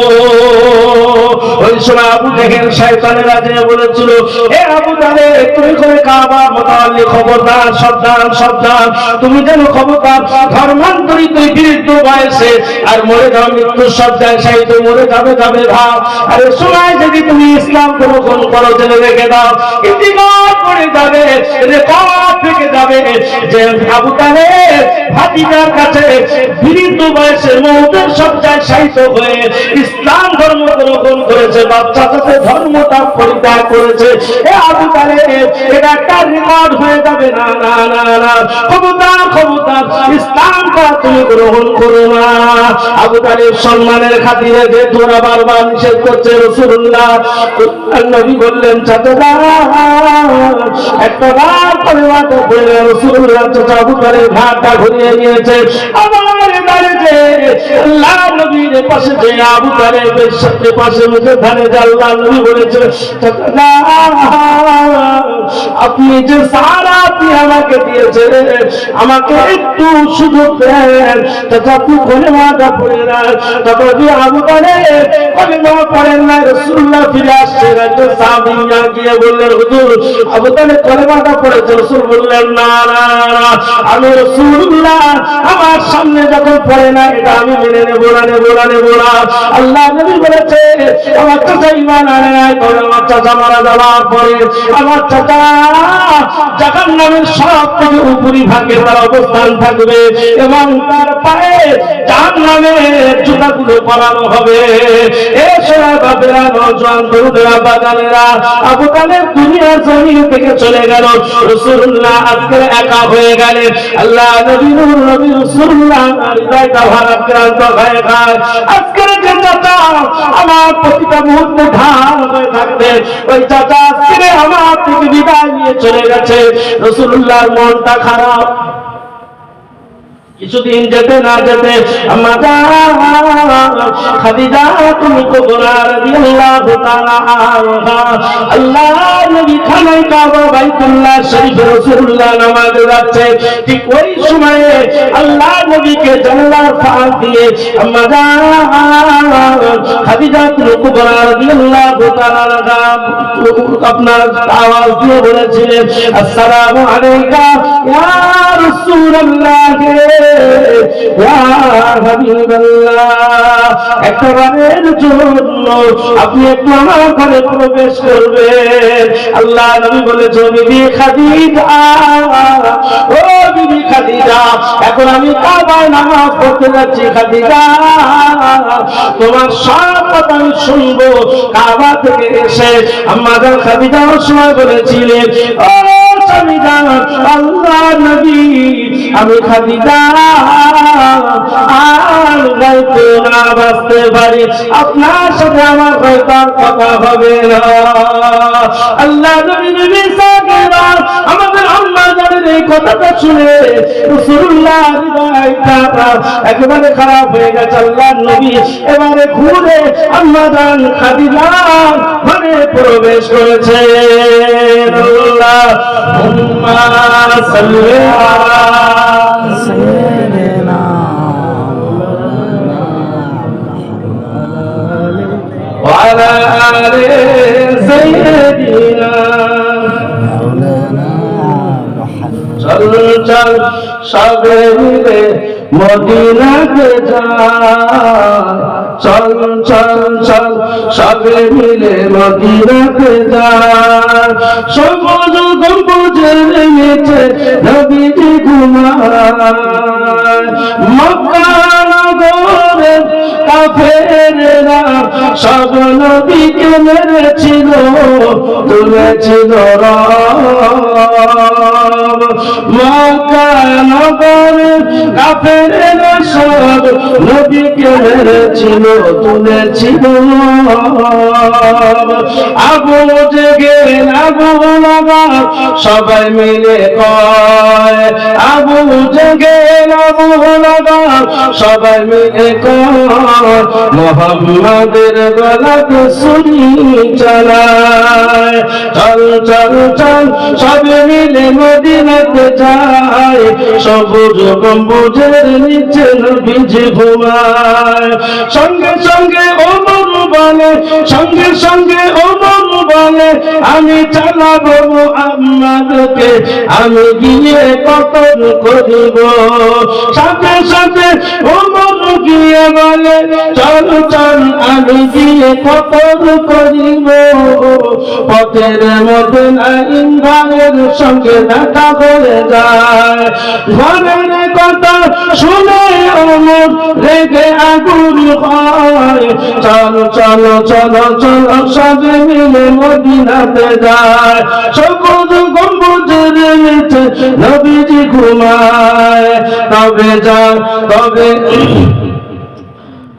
ওই সময় আবু জেহেল শয়তানেরা যে বলেছিল, এ আবু তালেব তুমি করে কাবা মোতাল্লি খবরদার, সাবধান, তুমি যেন খবরদার ধর্মান্তরিত বিরুদ্ধ বয়সে আর মরে যাও মৃত্যু সজ্জায় শায়িত, মরে যাবে ভাব। আর এই সময় যদি তুমি ইসলাম গ্রহণ করো, জেনে রেখে দাও ইতিকাদ করে যাবে, রেকর্ড থেকে যাবে যে আবু তালেব ভাতিজার কাছে বিরুদ্ধ বয়সে মৌতের সজ্জায় শায়িত হয়ে ইসলাম ধর্ম গ্রহণ করেছে, বাচ্চা কাছে ধর্মটা পরিত্যাগ করেছে। এ আবু তালেব এটা একটা রেকর্ড হয়ে যাবে, না, খবরদার ইসলামটা তুমি গ্রহণ করো না। আবু তালেব সম্মানের খাতিরে যে তোরা বারবার নিষেধ করছে, রাসূলুল্লাহ নবী বললেন, চাচা একটা বার করে মাথা বলে রাসূলুল্লাহ চাচা আবু তালেব ঘাটটা ঘুরিয়ে নিয়েছে, আমার দাঁড়িয়ে আল্লাহ নবীর পাশে যে আবু তালেবের সাথে পাশে মুখে ধারে যে আল্লাহ নবী বলেছে, চাচা আপনি যে সারা আপনি আমাকে দিয়েছে, আমাকে একটু সুযোগ দেন চাচা, তুই কলেমাটা পড়ে না। তবে আবু তালেব কলেমা পড়েন না, রাসূলুল্লাহ ফিরে আসছেন, একজন সাহাবী গিয়ে বললেন, হুজুর আবু তালেব কলেমাটা পড়েছে। রাসূল বললেন, না আমি রাসূলুল্লাহ আমার সামনে যখন পড়ে না এটা আমি মেনে নেব না। আল্লাহ নবী বলেছে, আমার চাচা ঈমান আনে নাই, তবে আমার চাচা মারা যাওয়ার পরে আমার চাচা জাহান্নামের সব থেকে উপরি ভাগে তার অবস্থান থাকবে এবং তার পায়ে জাহান্নামের জুতাগুলো পরানো হবে। এ সোনা বাপেরা, নওজোয়ান তরুণেরা, বাগানেরা, আবু তালেব দুনিয়ার জমিন থেকে চলে গেল, রাসূলুল্লাহ আজকে একা হয়ে গেলেন। আল্লাহ নবী রাসূলুল্লাহ হৃদয়টা ভারাক্রান্ত হয়ে যায়। আজকের যে চাচা আমার প্রতিটা মুহূর্তে ঢাল হয়ে থাকবে, ওই চাচা আজকে আমার থেকে বিদায় নিয়ে চলে গেছে। রাসূলুল্লাহর মনটা খারাপ। কিছুদিন যেতে না যেতে খাদিজা তুমি কুবরা রাদিয়াল্লাহু তাআলা আনহা আল্লাহ নবী মদিনায় কাবা বাইতুল্লাহ শরীফে রাসূলুল্লাহ নামাজে যাচ্ছে, ঠিক ওই সময়ে আল্লাহ নবীকে জানলার ফাঁক দিয়ে আম্মা জান খাদিজাতুল কুবরা রাদিয়াল্লাহু তাআলা আপনার আওয়াজ দিয়ে বলেছিলেন, আসসালামু আলাইকা ইয়া রাসূলুল্লাহ ইয়া হাবিবাল্লাহ, একবারের জন্য আপনি একটু আমার ঘরে প্রবেশ করবেন। আল্লাহ নবী বলেছে, বিবি খাদিজা, ও বিবি খাদিজা, এখন আমি কাবায় নামাজ পড়তে যাচ্ছি। খাদিজা, তোমার সব কথা আমি শুনবো। কাবা থেকে এসে আম্মা জান খাদিজা সময় বলেছিলেন, ও স্বামী জান, আল্লাহ নবী, আমি খাদিজা আর গাইতে না বাঁচতে পারি, আপনার সাথে আমার হয়তো কথা হবে না। আল্লাহ নবী বিবি সাকিরা আমাদের আম্মা জানের এই কথাটা শুনে রাসূলুল্লাহ হৃদয়টা একেবারে খারাপ হয়ে গেছে। আল্লাহ নবী এবারে ঘুরে আম্মা জান খাদিজার ঘরে প্রবেশ করেছে। আল্লাহুম্মা সাল্লি আলা সাইয়্যিদিনা ওয়া আলা আলি সাইয়্যিদিনা চল চল সবে মিলে মদিনাতে যাই, চল চল চল সবে মিলে মদিনাতে যাই, সবুজ গম্বুজের নিচে নবীজি ঘুমায়, মক্কা নগরে কাফেররা সব নবীকে মেরেছিল, তুলেছিল রব। মক্কা নগরে কাফেররা সব নবীকে মেরেছিল, তুলেছিল রব। আবু জেহেল আবু লাহাব সবাই মিলে কয়, আবু জেহেল আবু লাহাব সবাই মিলে কয়, মুহাম্মাদের গলাতে ছুরি চালায়, চল চল চল সবে মিলে মদিনাতে যাই, সবুজ গম্বুজের নিচে নবীজি ঘুমায়। সঙ্গে সঙ্গে ওমর বলে, সঙ্গে সঙ্গে ওমর বলে, আমি চালাবো মুহাম্মাদকে, আমি গিয়ে কতল করিব। সাথে সাথে ওমর গিয়ে বলে, চল চল আমি গিয়ে কতল করিব। পথের মধ্যে নাইম ভাইয়ের সঙ্গে দেখা হয়ে যায়, ঘরের কথা শুনে ওমর রেগে আগুন হয়, চল চল চল চল সবে মিলে মদিনাতে যায়, সবুজ গম্বুজের নিচে নবীজি ঘুমায়। তবে যা তবে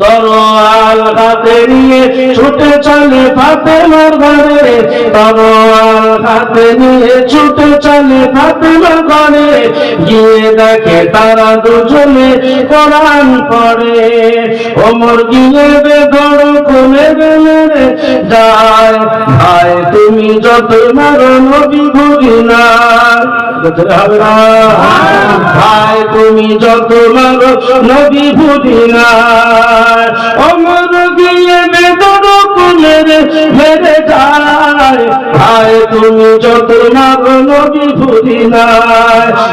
তরোয়াল হাতে নিয়ে ছুটে চলে ফাতেমার ঘরে, তরোয়াল হাতে নিয়ে ছুটে চলে ফাতেমার ঘরে, গিয়ে দেখে তারা দুজনে কোরআন পড়ে। ওমর গিয়ে বেধড় কোলে মেরে যায়, ভাই তুমি যত মারো নবী ভুলি না, ভাই তুমি যত মারো নবী ভুলি না। ওমর গিয়ে বেদর কুলের মেরে যায়, ভাই তুমি যত মারো নবী ভুলি না।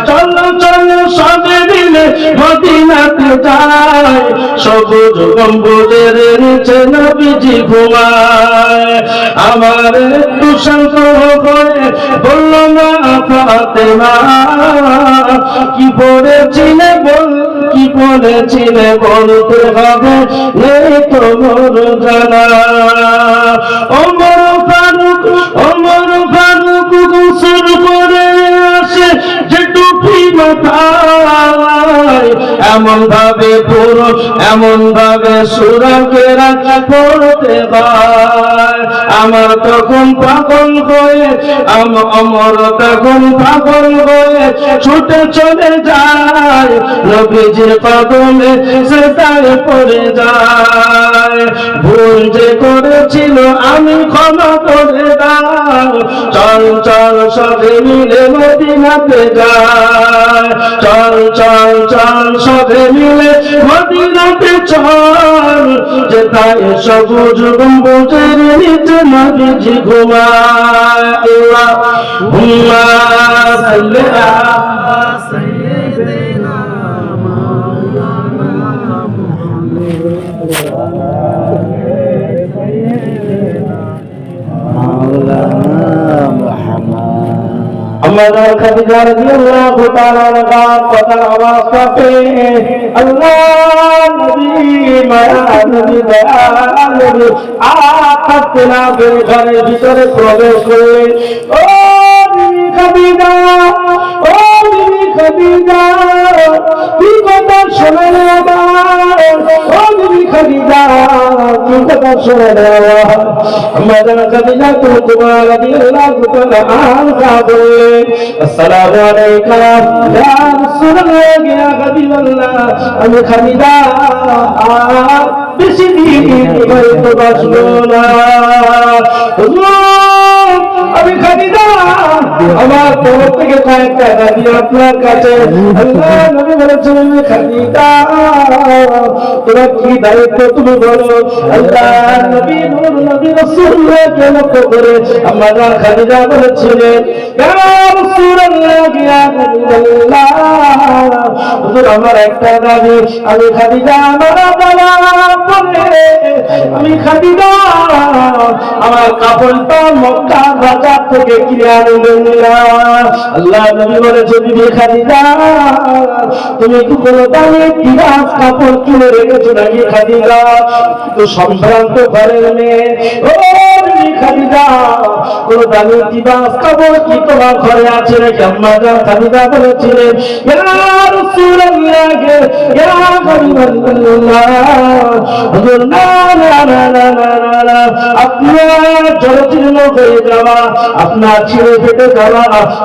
চলো চলো সবে মিলে মদিনাতে যাই, সবুজ গম্বুজের নিচে নবীজি ঘুমায়। আমার একটু শান্ত হয়ে বলল না ফাতেমা, কি পড়েছিলে বল, কি পড়েছিলে বলতে হবে, নেই তো মোর জানা। ওমর ফারুক গোসল করে আসে যে টুপি মাথায়, এমন ভাবে পুরো এমন ভাবে সূরা কেরাত পড়তে হয়। আমার তখন পাগল হয়ে অমর তখন পাগল হয়ে ছুটে চলে যায়, নবীজির কদমে সেজদায় পড়ে যায়। ভুল যে করেছিল আমি ক্ষমা করে দাও, চল চল সবে মিলে মদিনাতে যায়, চল চল চল সবে মিলে মদিনাতে চল, যেথায় সবুজ গম্বুজের নিচে নবীজি ঘুমায়। আল্লাহুম্মা সাল্লি আলা সাইয়্যিদিনা আমাদের খাদিজা রাদিয়াল্লাহু তাআলা আনহা কথার আওয়াজটা পেয়ে আল্লাহ নবী মায়া নবী দয়া নবী থাকতে না পেরে ঘরের ভিতরে প্রবেশ করলেন। ও বিবি খাদিজা, ও বিবি খাদিজা, কি কথা শোনালে আমার, ও বিবি খাদিজা, কি কথা শোনালে আমার। আমাদের খাদিজা কুবরা রাদিয়াল্লাহু তাআলা আনহা বললেন, আসসালামু আলাইকা ইয়া রাসূলুল্লাহ ইয়া হাবিবাল্লাহ। আমি খাদিজা বেশি দিন হয়তো বাঁচবো না। আমি খাদিজা আমার তরফ থেকে কয়েকটা দাবি আপনার কাছে। আল্লাহ নবী বলেছেন, আমি খাদিজা তোমার কি দায়িত্ব তুমি বলো। আল্লাহ নবী নূর নবী রাসূলুল্লাহকে লক্ষ্য করে আমার খাদিজা বলেছিলেন, ইয়া রাসূলুল্লাহ ইয়া হাবিবাল্লাহ, হুজুর আমার একটা দাবি, আমি খাদিজা আমার বাবা বলে আমি খাদিজা আমার কাপড়টা মক্কা বাজার থেকে কিনে আনবেন না। আল্লাহ নবী বলেছে, বিবি খাদিজা তুমি কি কোনো দামি তিরাস কাপড় কিনে রেখেছো নাকি খাদিজা? তো সম্ভ্রান্ত ঘরের মেয়ে, ও বিবি খাদিজা কোনো দামি তিরাস কাপড় কি তোমার ঘরে আছে নাকি? আম্মা জান খাদিজা বলেছিলেন, ইয়া রাসূলুল্লাহ ইয়া হাবিবাল্লাহ, হুজুর না না না না না, আপনার জলজীর্ণ হয়ে যাওয়া, আপনার ছিঁড়ে ফেটে যাওয়া,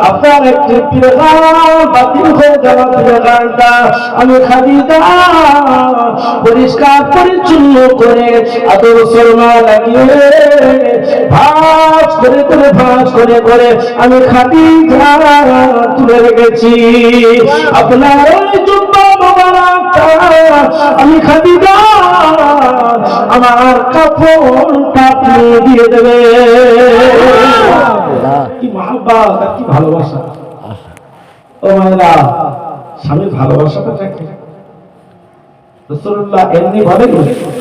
আপনার একটি পিরগান বাতিল হয়ে যাওয়া পিরগানটা আমি খাদিজা পরিষ্কার পরিচ্ছন্ন করে আদর শর্মা লাগিয়ে ভাঁজ করে করে ভাঁজ করে করে আমি খাদিজা তুলে রেখেছি। আপনার ওই জুব্বা মোবারকটা আমি খাদিজা আমার কাপড়টা আপনি দিয়ে দেবে। কি মহব্বত, কি ভালোবাসা। ও মায়েরা, স্বামীর ভালোবাসাটা দেখে রাসূলুল্লাহ এমনি বলেন,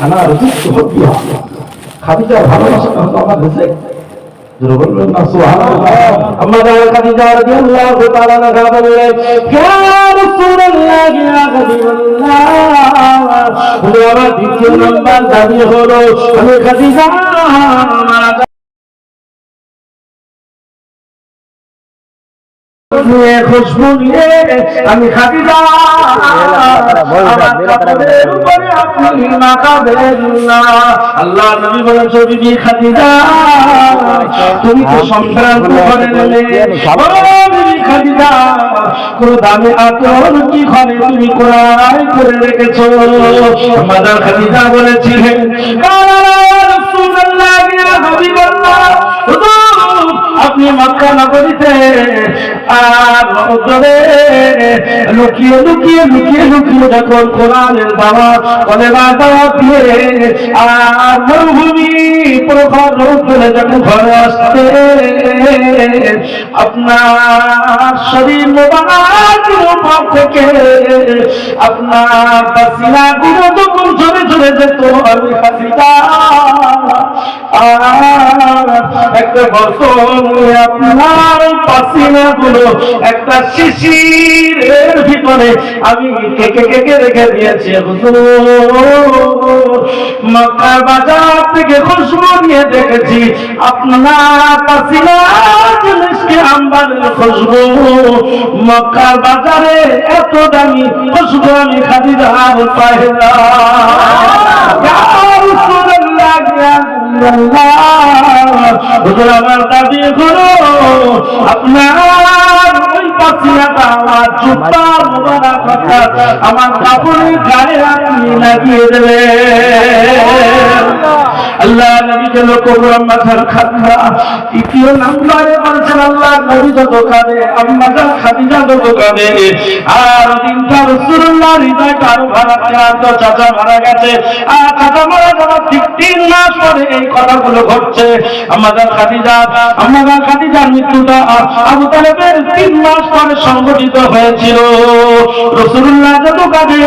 আনা রুজুকতু হুব্বিহা, খাদিজার ভালোবাসাটা হলো আমার রিজিক। জোরে বলবেন না সুবহানাল্লাহ। আমাদের খাদিজা রাদিয়াল্লাহু তাআলা আনহা বললেন, ইয়া রাসূলুল্লাহ ইয়া হাবিবাল্লাহ, আমার দ্বিতীয় নাম্বার দাবি হলো আমি খাদিজা খুশবু নিয়ে আমি খাদিজা কাপড়ের উপরে আপনি মাখাবেন না। আল্লাহ নবী বলেছেন, বিবি খাদিজা তুমি তো সম্ভ্রান্ত ঘরের মেয়ে, বিবি খাদিজা কোন দামি আতর কি ঘরে তুমি ক্রয় করে রেখেছো? আমাদের খাদিজা বলেছিলেন, আপনি মক্কা নগরীতে আর লুকিয়ে লুকিয়ে লুকিয়ে লুকিয়ে যখন কোরআনের দাওয়াত কলেমার দাওয়াত দিয়ে আর মরুভূমি প্রখর রোদ করে যখন ঘরে আসতে আপনার শরীর মোবারক থেকে আপনার পাসিনা গুলো যখন ঝরে ঝরে যেত আমি খাদিজা একটা বর্তন আপনার পাসিনা গুলো একটা শিশিরের ভিতরে আমি কেকে কেকে রেখে দিয়েছি। হুজুর মক্কা বাজার থেকে খুশবু নিয়ে দেখেছি আপনার পাসিনা জিনিসকে আম্বারের খুশবু, মক্কা বাজারে এত দামি খুশবু আমি খাদিজা পাই না। হুজুর আমার দাবি করো আপনার ওই ওয়াসিলাটা আমার জুতা মোবারকটা আমার কাপড়ের গায়ে আপনি লাগিয়ে দেবেন। আল্লাহ নবীকে লক্ষ্য করে মাথার খাতরা তৃতীয় নম্বরে বলছেন আল্লাহ নবী যত কাঁদে আম্মা জান খাদিজা যত কাঁদে আর দিনটা রাসূলুল্লাহ হৃদয়টা আরো ভাড়া তো চাচা মারা গেছে আর চাচা মারা যাওয়ার ঠিক 3 মাস পরে এই কথাগুলো ঘটছে। আম্মা জান খাদিজার মৃত্যুটা আবু তালেবের 3 মাস পরে সংঘটিত হয়েছিল। রাসূলুল্লাহ যত কাঁদে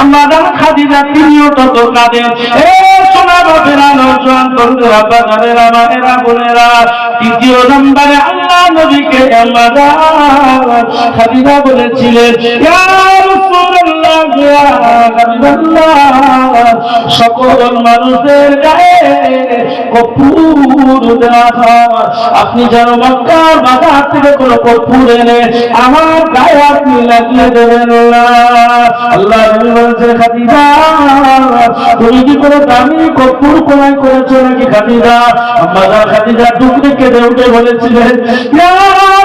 আম্মা জান খাদিজা তিনিও তত কাঁদেন। সোনা বাপেরা নওজোয়ান তরুণেরা বাজারেরা মায়েরা বোনেরা তৃতীয় নম্বরে আল্লাহ নবীকে আম্মা জান খাদিজা বলেছিলেন ইয়া রাসূলুল্লাহ ইয়া হাবিবাল্লাহ সকল মানুষের গায়ে কর্পূর দেওয়া হয়, আপনি যেন মক্কার বাজার থেকে কোনো কর্পূর এনে আমার গায়ে আপনি লাগিয়ে দেবেন না। আল্লাহ নবী বলেছে খাদিজা তুমি কি কোনো দামি কর্পূর ক্রয় করেছো নাকি খাদিজা? আম্মা জান খাদিজা টুকরে কেঁদে উঠে বলেছিলেন ইয়া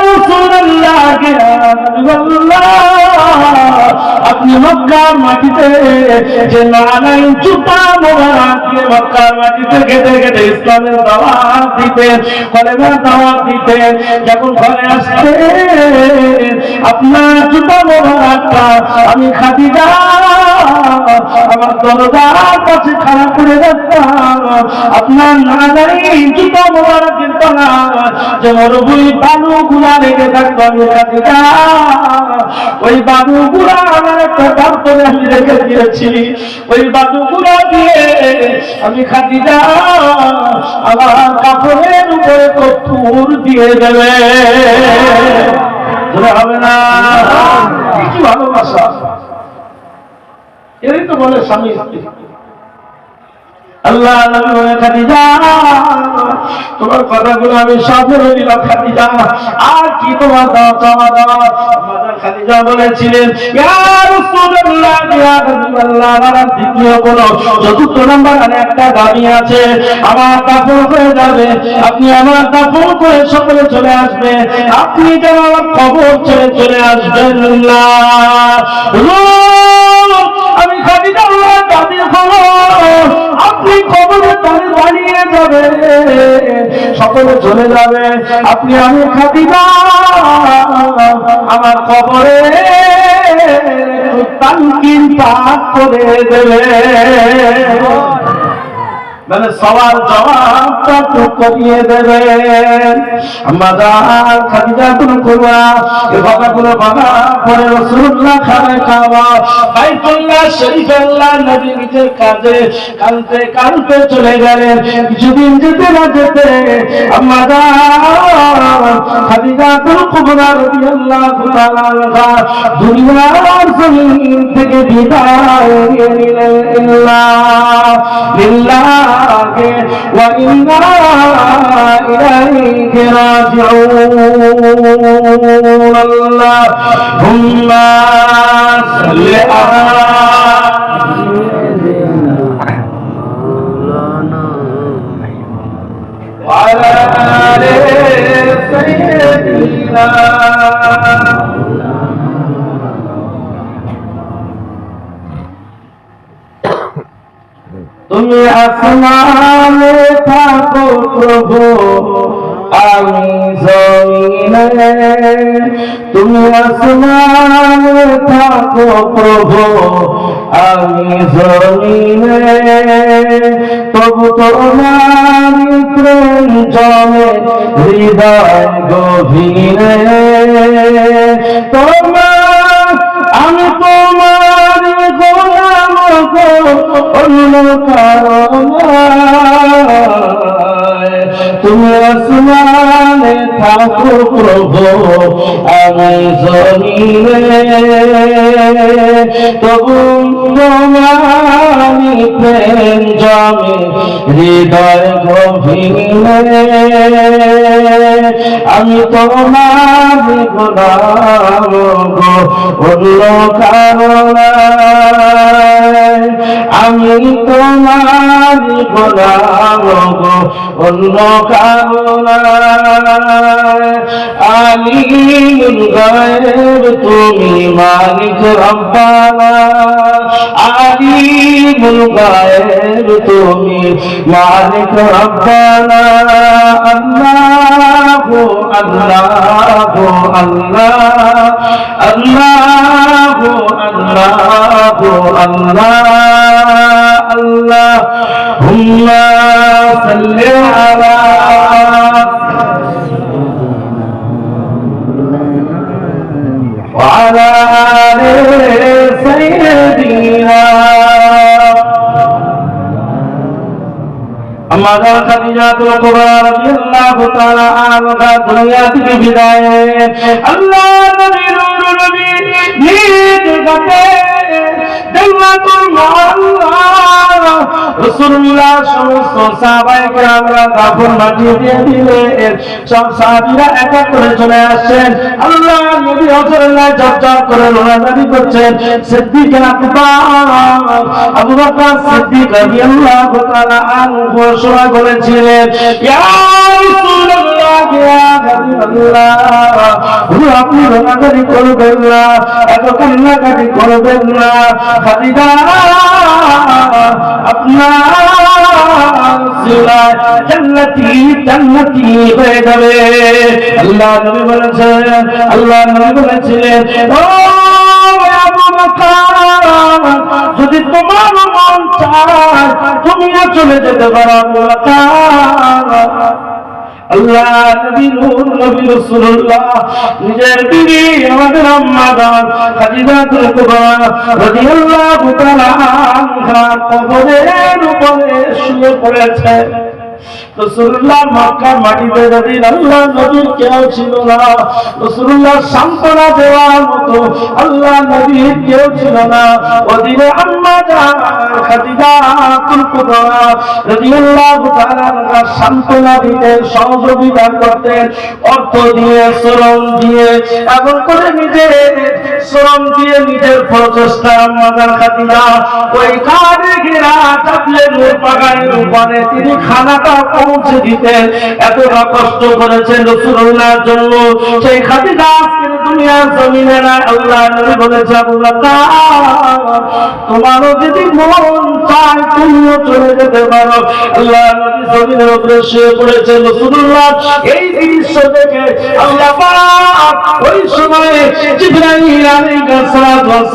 রাসূলুল্লাহ ইয়া হাবিবাল্লাহ আপনি মক্কার মাটিতে যে নানাই জুতা মোবারক দিয়ে মক্কার মাটিতে গেঁথে গেঁথে ইসলামের দাওয়াত দিতেন, কলেমার দাওয়াত দিতেন, যখন ঘরে আসতেন আপনার জুতা মোবারকটা আমি খাদিজা আমার দরজার কাছে খারাপ করে রাখতাম। আপনার নানাই জুতা মোবারকের তলা যে মরুভূমি বালুগুলা লেগে থাকতো আমি খাদিজা ওই বালুগুলা আমার একটা কাপড়ে আমি রেখে দিয়েছি, ওই বালুগুলা দিয়ে আমি খাদিজা আমার কাপড়ের উপরে কর্পূর দিয়ে দেবে। হবে না? কি ভালোবাসা! এরই তো বলে স্বামী স্ত্রী। আল্লাহ নবী বলে খাদিজা তোমার কথাগুলো আমি সব মেনে নিলাম খাদিজা, আর কি তোমার দাও চাওয়া দাও? খাদিজা বলেছিলেন ইয়া রাসূলুল্লাহ ইয়া হাবিবাল্লাহ আমার দ্বিতীয় কোন চতুর্থ নম্বর আর একটা দাবি আছে, আমার দাফন হয়ে যাবে আপনি আমার দাফন করে সকলে চলে আসবে, আপনি যেন আমার কবর ছেড়ে চলে আসবেন না। আমি খাদিজা দাবি হলো আপনি কবরে তালে দাঁড়িয়ে যাবে সকলে চলে যাবে, আপনি আমি খাদিজা আমার কবরে একটু তানকিন পাক করে দেবে, মানে সওয়াল জবাবটা তো করিয়ে দেবেন। আম্মা জান খাদিজা কুরবা এই কথাগুলো বলা পরে রাসূলুল্লাহ খানায় খাওয়া বাইতুল্লাহ শরীফে আল্লাহ নবী নিজের কাজে কাঁদতে কাঁদতে চলে গেলেন। কিছুদিন যেতে না যেতে আম্মা জান খাদিজা কুরবা রাদিয়াল্লাহু তাআলা আনহা দুনিয়ার জমিন থেকে বিদায় নিয়ে নিলেন। লিল্লাহ وإنا إليه راجعون اللهم صل على وعلى آل سيدنا তুমি আসমানে থাকো প্রভু আমি জমিনে, তুমি আসমানে থাকো প্রভু আমি জমিনে, তবু তোমার প্রেম জমে হৃদয় গভীরে, তোমার আমি তোমার গোলাম গো অন্য কারণে, তুমি আসমানে থাকো প্রভু আমি জমিনে, তবু তোমার প্রেম জমে হৃদয় গভীরে, আমি তোমার গোলাম গো অন্য কারণে। আমি তোমার গোলাম গো অন্য কারো না। আলিমুল গায়ব তুমি মালিক রব্বানা, আলিমুল গায়ব তুমি মালিক রব্বানা। আল্লাহু আল্লাহু আল্লাহ, আল্লাহু আল্লাহু আল্লাহ, আল্লাহুম্মা সাল্লি আলা وعلى آل سيدنا আমাদের খাদিজাতুল কুবরা রাদিয়াল্লাহু তাআলা আনহা দুনিয়া থেকে বিদায় আল্লাহ নবীর নবী নিজ গাতে জান্নাতুল মুআল্লা রাসূলুল্লাহ সমস্ত সাহাবায়ে কেরামরা দাফন মাটি দিয়ে দিলেন। সব সাহাবীরা এক এক করে চলে আসছেন। আল্লাহ নবী হযরতুল্লাহ জব করে রোনাজারি করছেন। সিদ্দিক আকবর আবু বকর সিদ্দিক রাদিয়াল্লাহু তাআলা আনহু ঘোষণা করেছিলেন, ইয়া রাসূলুল্লাহ ইয়া হাবিবাল্লাহ, আপনি রোনাজারি করবেন না, এত কান্নাকাটি করবেন না। খাদিজা আপনার সিলায় জান্নাতি জান্নাতি হয়ে যাবে। আল্লাহ নবী বলেছেন, আল্লাহ নবী বলেছিলেন, ও আবু বকর, যদি তোমার মন চায় তুমিও চলে যেতে পারো আবু বকর। আল্লাহ নবী নূর নবী রাসূলুল্লাহ নিজের বিবি আমাদের আম্মা জান খাদিজাতুল কুবরা রাদিয়াল্লাহু তাআলা আনহা কবরের উপরে শুয়ে পড়েছে। রাসূলুল্লাহ মক্কার মাটিতে যেদিন আল্লাহ নবীর কেউ ছিল না, রাসূলুল্লাহ সান্ত্বনা দেওয়ার মতো আল্লাহ নবীর কেউ ছিল না, ওদিনে আম্মা জান খাদিজাতুল কুবরা রাদিয়াল্লাহু তাআলা আনহা সান্ত্বনা দিতেন, সহযোগিতা করতেন, অর্থ দিয়ে, শ্রম দিয়ে, এমন করে নিজের শ্রম দিয়ে নিজের প্রচেষ্টা আম্মা জান খাদিজা ওই কাঁধে ঘেরা চাপলের বাগানের উপরে তিনি খানাটা পৌঁছে দিতেন। এতটা কষ্ট করেছেন রাসূলুল্লাহর জন্য। সেই খাদিজা আজকে দুনিয়ার জমিনে না। আল্লাহ নবী বলেছে, আবু বকর, তোমারও যদি মন চায় তুমিও চলে যেতে পারো। আল্লাহ নবী জমিনের উপরে শুয়ে পড়েছেন। রাসূলুল্লাহ এই দৃশ্য দেখে আল্লাহ পাক ওই সময়ে জিবরাইল আলাইহিস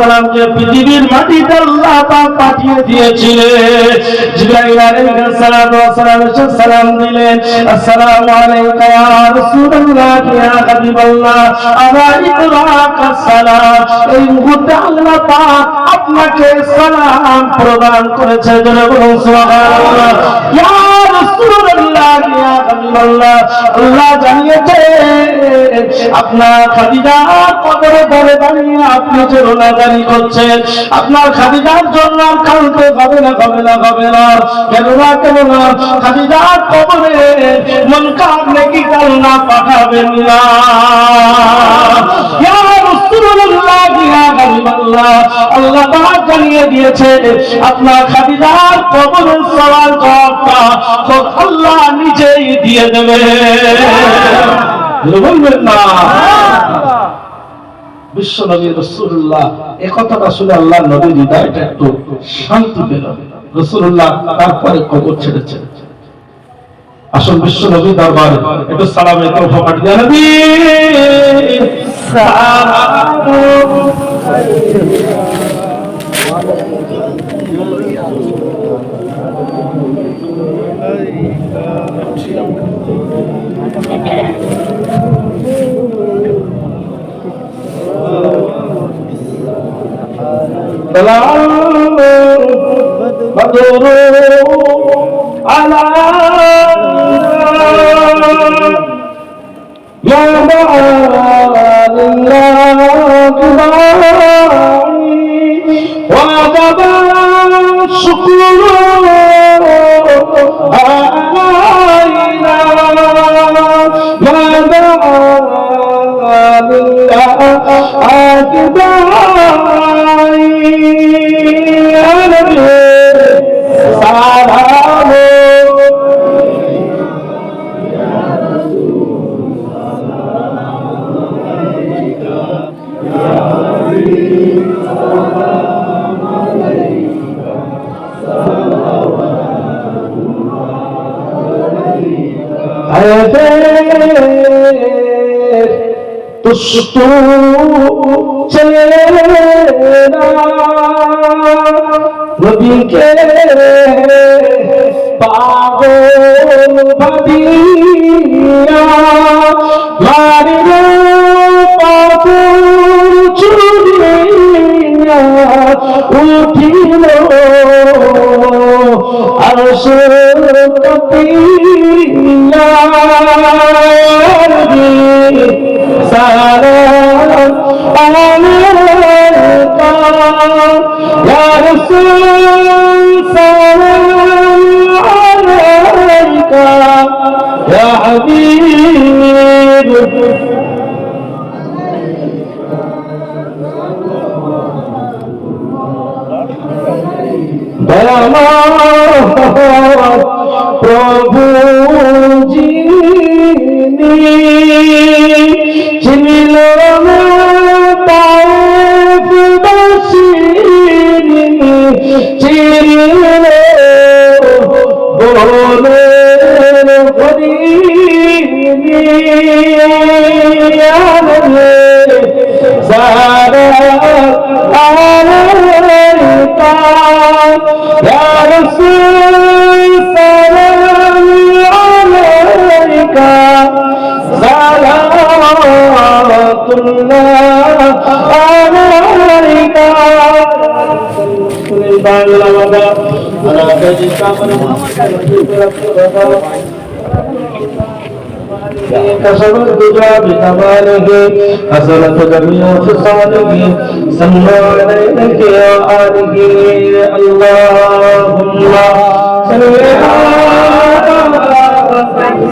সালামকে পৃথিবীর মাটিতে আল্লাহ পাক পাঠিয়ে দিয়েছিলেন। জিবরাইল আলাইহিস সালাম এসে সালাম দিলেন, আসসালামু আলাইকা ইয়া রাসূলুল্লাহ ইয়া হাবিবাল্লাহ আলাইকা সালাম। এই মুহূর্তে আল্লাহ পাক আপনাকে সালাম প্রদান করেছে। জোরে বলুন সুবহানাল্লাহ। ইয়া রাসূলুল্লাহ ইয়া হাবিবাল্লাহ, আল্লাহ জানিয়েছে আপনার খাদিজা কবরে ধরে দাঁড়িয়ে আপনি যে রোনাজারি করছেন, আপনার খাদিজার জন্য কালকে হবে না, হবে না, হবে না। কেন না, কেন না, খাদিজার কবরে মন কামনে কি কান্না পাঠাবেন না। ইয়া রাসূলুল্লাহ ইয়া হাবিবাল্লাহ, আল্লাহ পাক জানিয়ে দিয়েছে আপনার খাদিজার কবরের সওয়াল জবাবটা খোদ আল্লাহ নিজেই দিয়ে দেবে। বলবেন না বিশ্ব নবী রাসূলুল্লাহ এই কথাটা শুনে আল্লাহ নবীর হৃদয়টা একটু শান্তি পেল। রাসূলুল্লাহ তারপরে কবর ছেড়েছে। আসল বিশ্ব নবী দরবারে একটু সালামে তোফা পাঠিয়ে নবী নবী সালাম তুষ্টু চলে নবীকে পাগল ভাবিয়া মারিল পাগল চুরিয়া উঠিল আরশ কপিয়া সালাম আলাইকা ইয়া রাসূল সালাম আলাইকা ইয়া হাবিব দয়াময় প্রভু যিনি চিনিল না তায়েফবাসিনী চিনিল বলে হরিণী সালাম আলাইকা ইয়া রাসূল সালাম আলাইকা সালাতুল্লাহ আলাইকা كشف الدجى بكماله حسنت جميع خصاله صلى عليك يا آله اللهم صل على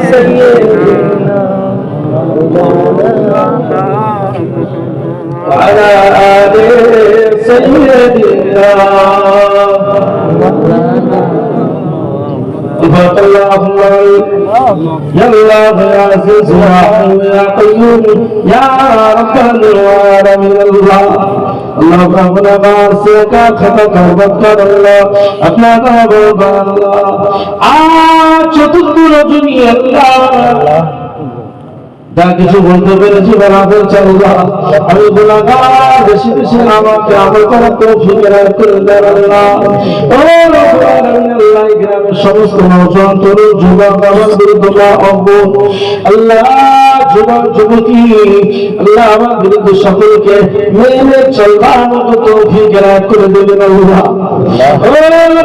سيدنا وعلى آل سيدنا اللهم يا الله يا عزيز يا حي يا قيوم يا رب العالمين الله اللهم ربنا واسعك خطك وبكر الله अपना बाबा الله आज चतुर्थ रजनी الله যা কিছু বলতে পেরেছি বরাবর চাল্লাহ আমি গুনাহগার বেশি বেশি আমাকে আমল করার তৌফিক দান করে দেন আল্লাহ ও রব্বুল আলামিন আল্লাহ গ্রামের সমস্ত নওজোয়ান তরুণ যুবক বাবার বিরুদ্ধে অজ্ঞ আল্লাহ যুবক যুবতী আল্লাহ আমার বিরুদ্ধে সকলকে মেনে চলবার মতো তৌফিক দান করে দেবেন আল্লাহ ও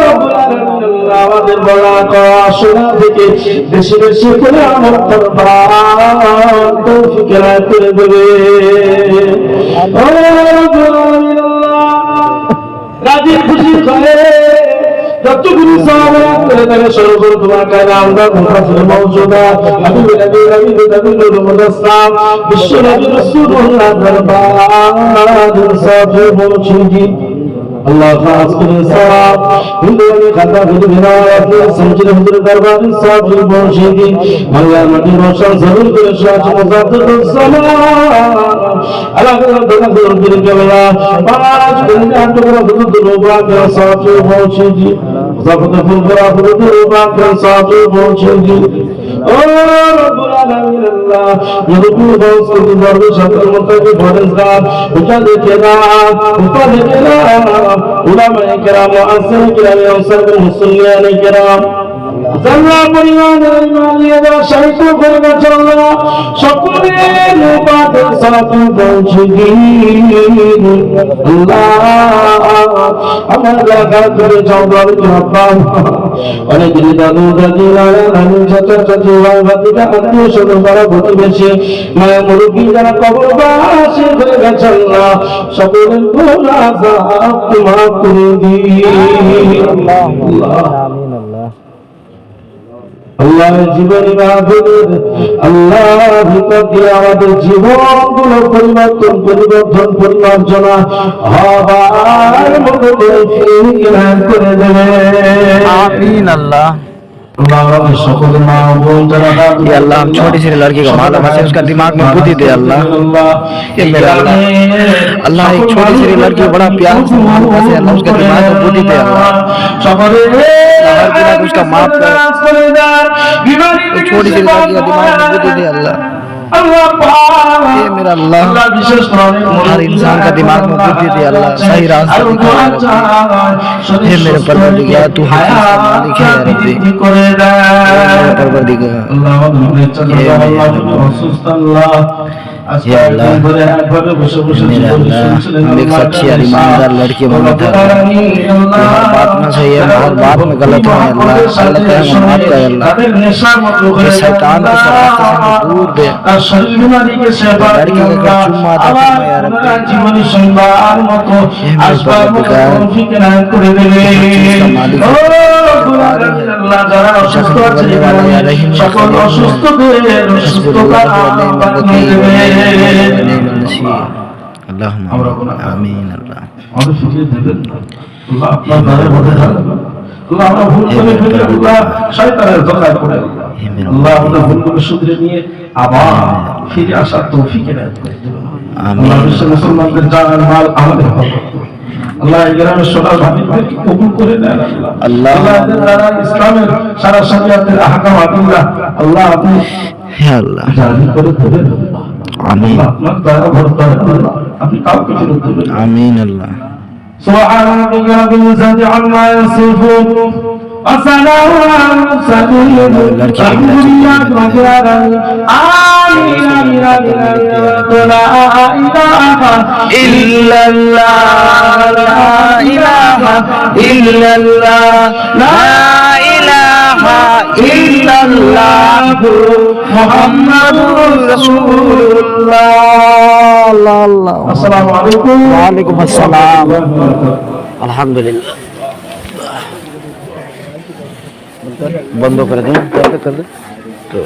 রব্বুল আলামিন আমাদের বলা কওয়া শোনা থেকে বেশি বেশি করে আমল করবার তৌফিক দান করে দেবে ও রব্বুল আলামিন রাজি খুশি করে যতগুলো সাহাবাত করে তারা সর্বর তোমার কাছে আমরা মুহাফিজ মওজুদা হাবিব নবী নবী নূর মুদাসসাম বিশ্ব নবী রাসূলুল্লাহ দরবার সাথে পৌঁছেছি अल्लाह खास करे साहब हिंदू ने खाता हिंदू बिना अपने समझने हुजूर दरबार साहब जी पहुंचे दी अल्लाह मदी रोशन जरूर करे शाह मुजाफिर सलाम अल्लाह के दरबार दिल के वाला पांच घंटे हम तो हुजूर दरबार के साहब जी पहुंचे दी मुजाफिर फुलबरा हुजूर दरबार के साहब जी पहुंचे दी ओ रब्बुल आलमीन अल्लाह ये रूह बहुत से दरबार शक्ल मुतकी फरिज़ा उठा देखेगा उलमाए किराम मुअस्सिरीन किराम अंसार मुसल्लियान किराम জাল্লা পরিমাণের ইমানিয়া দ্বারা শাহিদ করে গেছে আল্লাহ সকলের মুবারক সালাতু পৌঁছে দিন আল্লাহ আমার লাগা করে জওয়ার রব্বা অনেক দিন দাদু দাদি নানি চাচা চাচি ভাই ভাতিজা আত্মীয় স্বজন যারা প্রতিবেশী মায়া মুরব্বী যারা কবরবাসী হয়ে গেছে আল্লাহ সকলের গুনাহ মাফ করে দিন আল্লাহ আমিন আল্লাহ আল্লাহ জীবনী মাহফিলের আল্লাহ ভিতর দিয়ে আমাদের জীবনগুলো পরিমার্জনা হবার মতো তৌফিক দান করে দেবে। आमीन अल्लाह। अल्लाह আমাদের সকল মা ও বোন যারা ये अल्लाह हम छोटी सी लड़की का मालूम है उसका दिमाग में बुद्धि दे अल्लाह। ये मेरा अल्लाह अल्लाह एक छोटी सी लड़की को बड़ा प्यार से मालूम है अल्लाह उसका दिमाग में बुद्धि दे अल्लाह। हर गुनाह को उसका माफ कर। एक छोटी सी लड़की का दिमाग में बुद्धि दे अल्लाह। ये मेरा अल्लाह हर इंसान का दिमाग में बुद्धि दे अल्लाह सही रास्ता दिखा या रब्बी। हे मेरे परवरदिगार तू हकीम का मालिक है या रब्बी। मेरे परवरदिगार ये अल्लाह मेरा अल्लाह हम एक सच्ची और ईमानदार लड़की बना था हर बात में सही है हर बात में गलत है अल्लाह अल्लाह का हम माफ कर अल्लाह ये शैतान के रास्ते से हमें दूर दे लड़की का घर चुम्मा अता फरमा या रब्बी। ये मेरे परवरदिगार का मालिक সকল অসুস্থদের সুস্থতা आमीन अल्लाह। আমাদের ফিরিয়ে দেবেন না আল্লাহ আপনার দ্বারে বলে আল্লাহ আমরা ভুল করে ফেলে আল্লাহ শয়তানের ধোঁকায় পড়ে আল্লাহ আমাদের ভুলগুলো শুধরে নিয়ে আবার ফিরে আসার তৌফিক এনায়েত করে দেবেন। আল্লাহ বিশ্ব মুসলমানদের জান মাল আমাদের হক আল্লাহ এই গ্রামের সোনার ভাবিকে কবুল করে নেন আল্লাহ আল্লাহ যারা ইসলামের সারা শরিয়াতের আহকাম আদিল্লাহ আল্লাহ আপনি হে আল্লাহ জানি করে দেবেন आमीन আপনার দয়া ভরতে আল্লাহ আপনি কাউকে ফেরত দেবেন आमीन अल्लाह। سبحان ربك رب العزة عما يصفون وسلام على المرسلين والحمد لله رب العالمين آمين آمين آمين لا إله إلا الله لا إله إلا الله لا إله إلا الله محمد رسول الله الله السلام عليكم वालेकुम अस्सलाम अल्हम्दुलिल्लाह। बंद कर दें कर दे तो